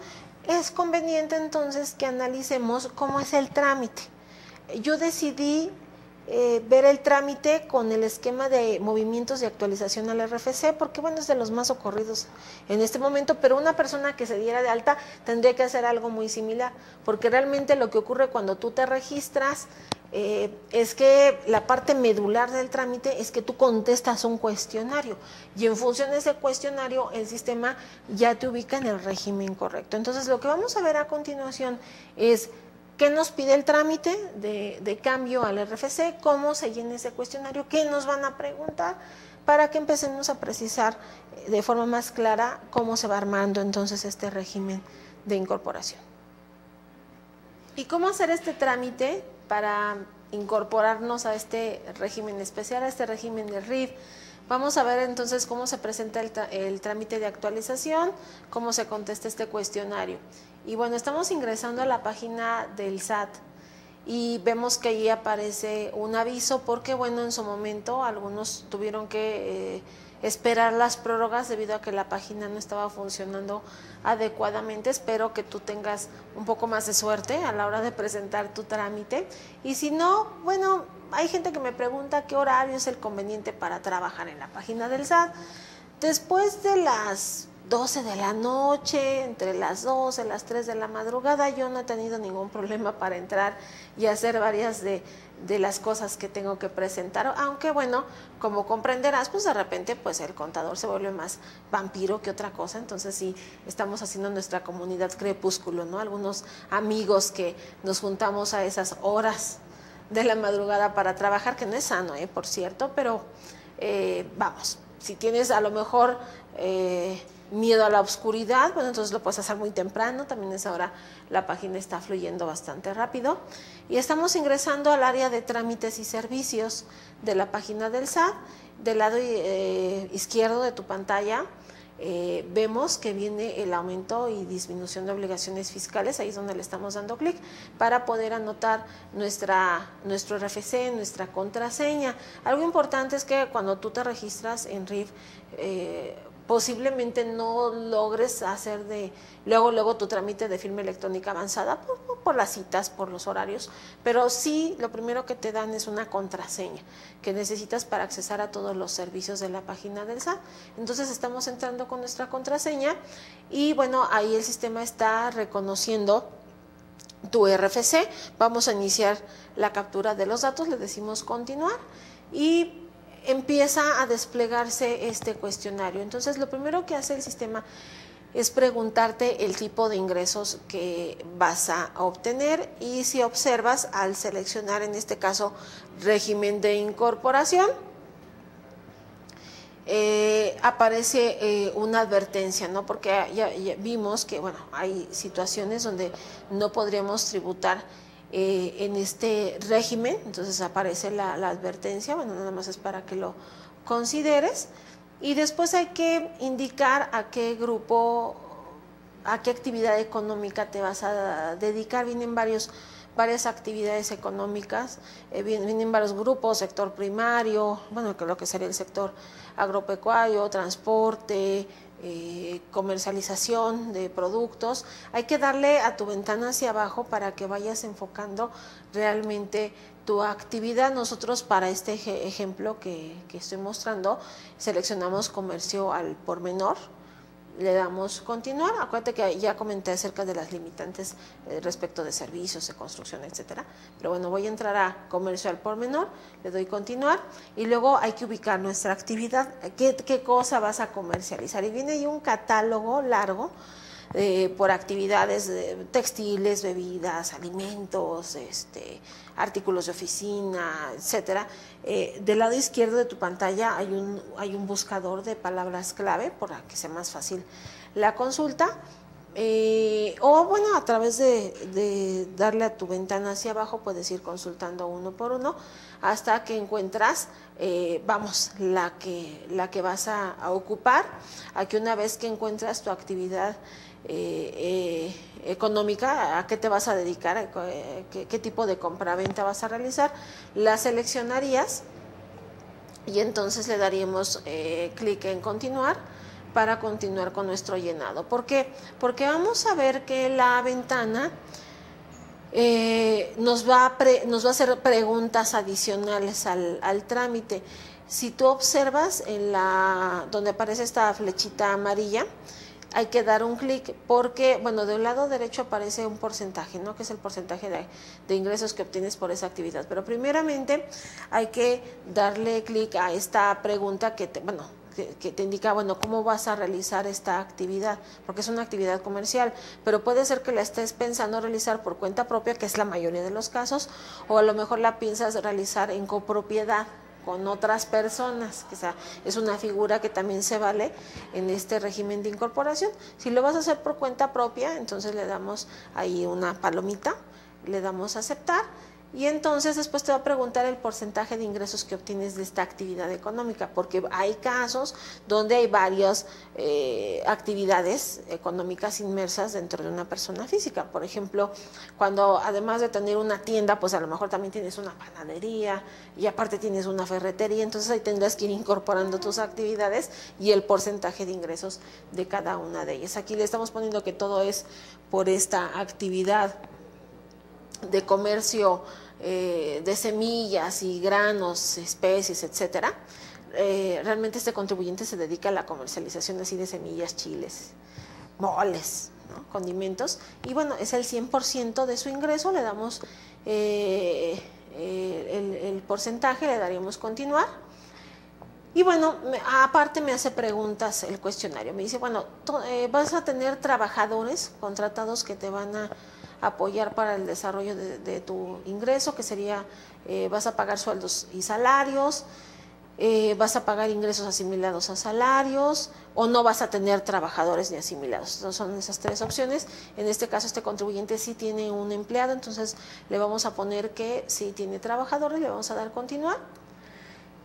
es conveniente entonces que analicemos cómo es el trámite. Yo decidí ver el trámite con el esquema de movimientos de actualización al RFC, porque bueno, es de los más ocurridos en este momento, pero una persona que se diera de alta tendría que hacer algo muy similar, porque realmente lo que ocurre cuando tú te registras es que la parte medular del trámite es que tú contestas un cuestionario y en función de ese cuestionario el sistema ya te ubica en el régimen correcto. Entonces lo que vamos a ver a continuación es ¿qué nos pide el trámite de cambio al RFC? ¿Cómo se llena ese cuestionario? ¿Qué nos van a preguntar? Para que empecemos a precisar de forma más clara cómo se va armando entonces este régimen de incorporación. ¿Y cómo hacer este trámite para incorporarnos a este régimen especial, a este régimen de RIF? Vamos a ver entonces cómo se presenta el trámite de actualización, cómo se contesta este cuestionario. Y bueno, estamos ingresando a la página del SAT y vemos que allí aparece un aviso porque bueno, en su momento algunos tuvieron que esperar las prórrogas debido a que la página no estaba funcionando adecuadamente. Espero que tú tengas un poco más de suerte a la hora de presentar tu trámite y si no, bueno, hay gente que me pregunta qué horario es el conveniente para trabajar en la página del SAT. Después de las 12 de la noche, entre las 12 y las 3 de la madrugada, yo no he tenido ningún problema para entrar y hacer varias de las cosas que tengo que presentar, aunque bueno, como comprenderás, pues de repente pues el contador se vuelve más vampiro que otra cosa, entonces sí, estamos haciendo nuestra comunidad crepúsculo, ¿no? Algunos amigos que nos juntamos a esas horas de la madrugada para trabajar, que no es sano, por cierto, pero vamos, si tienes a lo mejor miedo a la oscuridad, bueno, entonces lo puedes hacer muy temprano, también es ahora la página está fluyendo bastante rápido y estamos ingresando al área de trámites y servicios de la página del SAT. Del lado izquierdo de tu pantalla vemos que viene el aumento y disminución de obligaciones fiscales, ahí es donde le estamos dando clic para poder anotar nuestro RFC, nuestra contraseña. Algo importante es que cuando tú te registras en RIF, posiblemente no logres hacer luego tu trámite de firma electrónica avanzada por las citas, por los horarios, pero sí lo primero que te dan es una contraseña que necesitas para accesar a todos los servicios de la página del SAT. Entonces estamos entrando con nuestra contraseña y bueno, ahí el sistema está reconociendo tu RFC. Vamos a iniciar la captura de los datos, le decimos continuar y empieza a desplegarse este cuestionario. Entonces lo primero que hace el sistema es preguntarte el tipo de ingresos que vas a obtener y si observas al seleccionar en este caso régimen de incorporación, aparece una advertencia, ¿no? Porque ya vimos que bueno, hay situaciones donde no podríamos tributar en este régimen, entonces aparece la advertencia, bueno, nada más es para que lo consideres y después hay que indicar a qué grupo, a qué actividad económica te vas a dedicar. Vienen varios varias actividades económicas, vienen varios grupos, sector primario, bueno, lo que sería el sector agropecuario, transporte, comercialización de productos. Hay que darle a tu ventana hacia abajo para que vayas enfocando realmente tu actividad. Nosotros para este ejemplo que estoy mostrando, seleccionamos comercio al por menor, le damos continuar. Acuérdate que ya comenté acerca de las limitantes respecto de servicios, de construcción, etcétera. Pero bueno, voy a entrar a comercio al por menor, le doy continuar y luego hay que ubicar nuestra actividad, qué cosa vas a comercializar. Y viene ahí un catálogo largo por actividades textiles, bebidas, alimentos, artículos de oficina, etcétera. Del lado izquierdo de tu pantalla hay un buscador de palabras clave para que sea más fácil la consulta. O bueno, a través de darle a tu ventana hacia abajo puedes ir consultando uno por uno hasta que encuentras la que vas a ocupar. Aquí una vez que encuentras tu actividad económica, a qué te vas a dedicar, qué tipo de compraventa vas a realizar, la seleccionarías y entonces le daríamos clic en continuar para continuar con nuestro llenado. ¿Por qué? Porque vamos a ver que la ventana nos va a hacer preguntas adicionales al trámite. Si tú observas donde aparece esta flechita amarilla, hay que dar un clic porque, bueno, del lado derecho aparece un porcentaje, ¿no? Que es el porcentaje de ingresos que obtienes por esa actividad. Pero primeramente hay que darle clic a esta pregunta que te indica, bueno, cómo vas a realizar esta actividad, porque es una actividad comercial, pero puede ser que la estés pensando realizar por cuenta propia, que es la mayoría de los casos, o a lo mejor la piensas realizar en copropiedad con otras personas, que es una figura que también se vale en este régimen de incorporación. Si lo vas a hacer por cuenta propia, entonces le damos ahí una palomita, le damos a aceptar y entonces después te va a preguntar el porcentaje de ingresos que obtienes de esta actividad económica, porque hay casos donde hay varias actividades económicas inmersas dentro de una persona física. Por ejemplo, cuando además de tener una tienda, pues a lo mejor también tienes una panadería y aparte tienes una ferretería, entonces ahí tendrás que ir incorporando tus actividades y el porcentaje de ingresos de cada una de ellas. Aquí le estamos poniendo que todo es por esta actividad de comercio de semillas y granos, especies, etcétera. Realmente este contribuyente se dedica a la comercialización así de semillas, chiles, moles, ¿no? Condimentos, y bueno, es el 100% de su ingreso. Le damos el porcentaje, le daríamos continuar. Y bueno, aparte me hace preguntas el cuestionario. Me dice, bueno, vas a tener trabajadores contratados que te van a apoyar para el desarrollo de tu ingreso, que sería, vas a pagar sueldos y salarios, vas a pagar ingresos asimilados a salarios, o no vas a tener trabajadores ni asimilados. Entonces son esas tres opciones. En este caso, este contribuyente sí tiene un empleado, entonces le vamos a poner que sí tiene trabajadores, le vamos a dar continuar.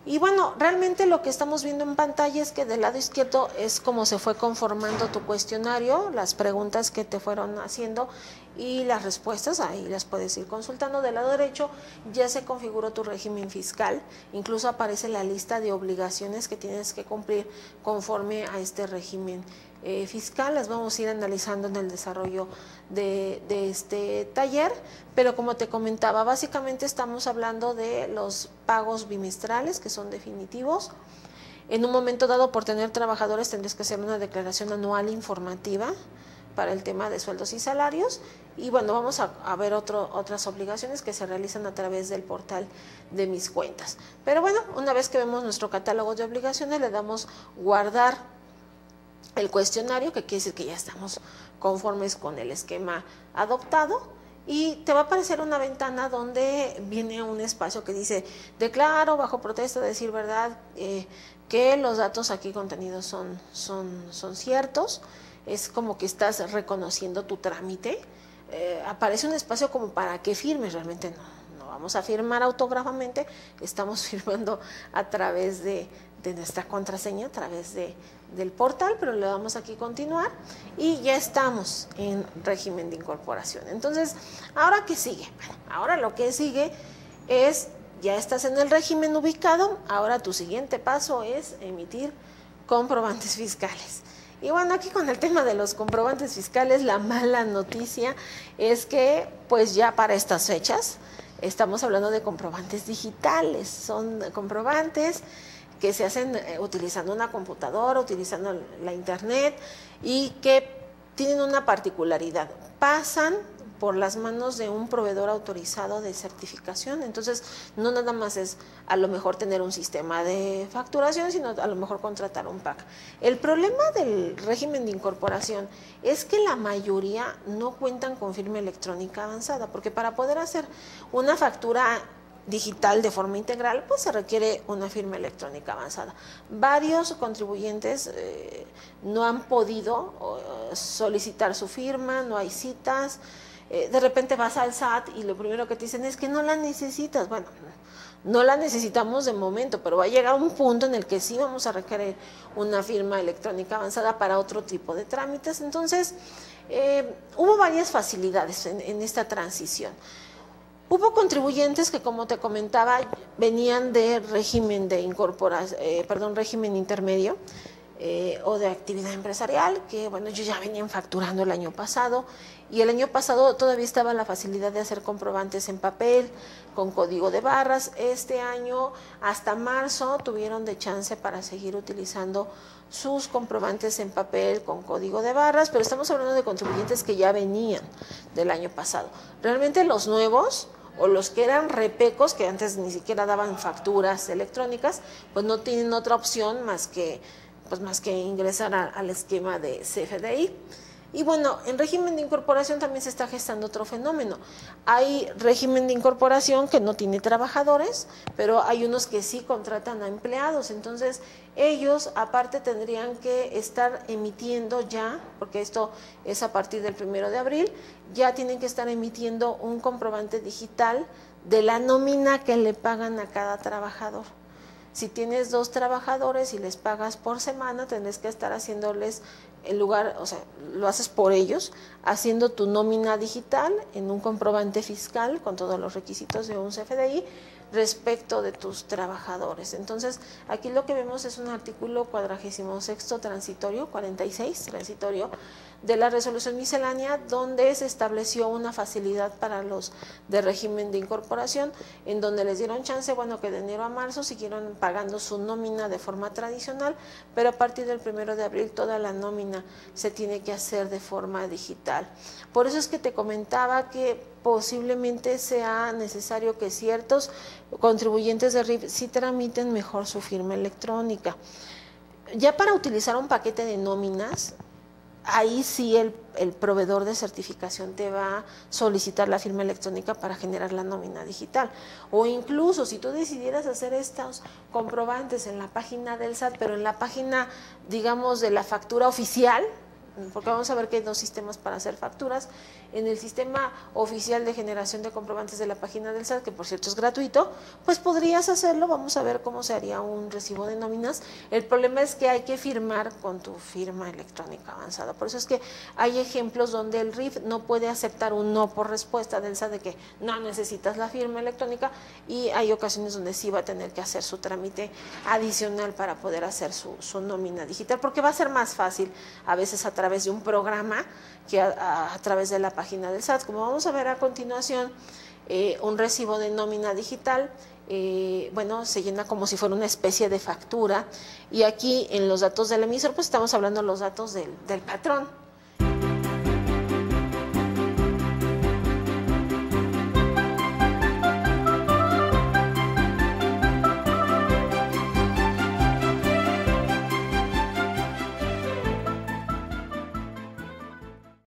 Y bueno, realmente lo que estamos viendo en pantalla es que del lado izquierdo es como se fue conformando tu cuestionario, las preguntas que te fueron haciendo y las respuestas, ahí las puedes ir consultando. Del lado derecho ya se configuró tu régimen fiscal, incluso aparece la lista de obligaciones que tienes que cumplir conforme a este régimen fiscal. Las vamos a ir analizando en el desarrollo de este taller, pero como te comentaba, básicamente estamos hablando de los pagos bimestrales que son definitivos. En un momento dado, por tener trabajadores, tendrás que hacer una declaración anual informativa para el tema de sueldos y salarios. Y bueno, vamos a ver otras obligaciones que se realizan a través del portal de Mis Cuentas. Pero bueno, una vez que vemos nuestro catálogo de obligaciones, le damos guardar el cuestionario, que quiere decir que ya estamos conformes con el esquema adoptado, y te va a aparecer una ventana donde viene un espacio que dice: declaro bajo protesta de decir verdad que los datos aquí contenidos son ciertos. Es como que estás reconociendo tu trámite. Aparece un espacio como para que firmes, realmente no vamos a firmar autógrafamente, estamos firmando a través de nuestra contraseña, a través del portal, pero le damos aquí continuar y ya estamos en régimen de incorporación. Entonces, ¿ahora qué sigue? Bueno, ahora lo que sigue es, ya estás en el régimen ubicado, ahora tu siguiente paso es emitir comprobantes fiscales. Y bueno, aquí con el tema de los comprobantes fiscales, la mala noticia es que pues ya para estas fechas estamos hablando de comprobantes digitales, son comprobantes que se hacen utilizando una computadora, utilizando la internet y que tienen una particularidad, pasan por las manos de un proveedor autorizado de certificación. Entonces, no nada más es a lo mejor tener un sistema de facturación, sino a lo mejor contratar un PAC. El problema del régimen de incorporación es que la mayoría no cuentan con firma electrónica avanzada, porque para poder hacer una factura digital de forma integral, pues se requiere una firma electrónica avanzada. Varios contribuyentes no han podido solicitar su firma, no hay citas. De repente vas al SAT y lo primero que te dicen es que no la necesitas. Bueno, no la necesitamos de momento, pero va a llegar un punto en el que sí vamos a requerir una firma electrónica avanzada para otro tipo de trámites. Entonces, hubo varias facilidades en esta transición. Hubo contribuyentes que, como te comentaba, venían de régimen de incorporación, régimen intermedio, o de actividad empresarial, que bueno, ellos ya venían facturando el año pasado, y el año pasado todavía estaba la facilidad de hacer comprobantes en papel, con código de barras. Este año, hasta marzo, tuvieron de chance para seguir utilizando sus comprobantes en papel con código de barras, pero estamos hablando de contribuyentes que ya venían del año pasado. Realmente los nuevos, o los que eran repecos, que antes ni siquiera daban facturas electrónicas, pues no tienen otra opción más que ingresar al esquema de CFDI. Y bueno, en régimen de incorporación también se está gestando otro fenómeno. Hay régimen de incorporación que no tiene trabajadores, pero hay unos que sí contratan a empleados. Entonces, ellos aparte tendrían que estar emitiendo ya, porque esto es a partir del 1 de abril, ya tienen que estar emitiendo un comprobante digital de la nómina que le pagan a cada trabajador. Si tienes 2 trabajadores y les pagas por semana, tendrás que estar haciéndoles en lugar, o sea, lo haces por ellos, haciendo tu nómina digital en un comprobante fiscal con todos los requisitos de un CFDI respecto de tus trabajadores. Entonces, aquí lo que vemos es un artículo 46º transitorio, 46 transitorio, de la resolución miscelánea, donde se estableció una facilidad para los de régimen de incorporación, en donde les dieron chance, bueno, que de enero a marzo siguieron pagando su nómina de forma tradicional, pero a partir del 1 de abril toda la nómina se tiene que hacer de forma digital. Por eso es que te comentaba que posiblemente sea necesario que ciertos contribuyentes de RIF sí tramiten mejor su firma electrónica. Ya para utilizar un paquete de nóminas, ahí sí el proveedor de certificación te va a solicitar la firma electrónica para generar la nómina digital. O incluso si tú decidieras hacer estos comprobantes en la página del SAT, pero en la página, digamos, de la factura oficial, porque vamos a ver que hay 2 sistemas para hacer facturas. En el sistema oficial de generación de comprobantes de la página del SAT, que por cierto es gratuito, pues podrías hacerlo. Vamos a ver cómo se haría un recibo de nóminas. El problema es que hay que firmar con tu firma electrónica avanzada. Por eso es que hay ejemplos donde el RIF no puede aceptar un no por respuesta del SAT de que no necesitas la firma electrónica, y hay ocasiones donde sí va a tener que hacer su trámite adicional para poder hacer su nómina digital, porque va a ser más fácil a veces a través de un programa que a través de la página del SAT. Como vamos a ver a continuación, un recibo de nómina digital, bueno, se llena como si fuera una especie de factura, y aquí en los datos del emisor pues estamos hablando de los datos del patrón.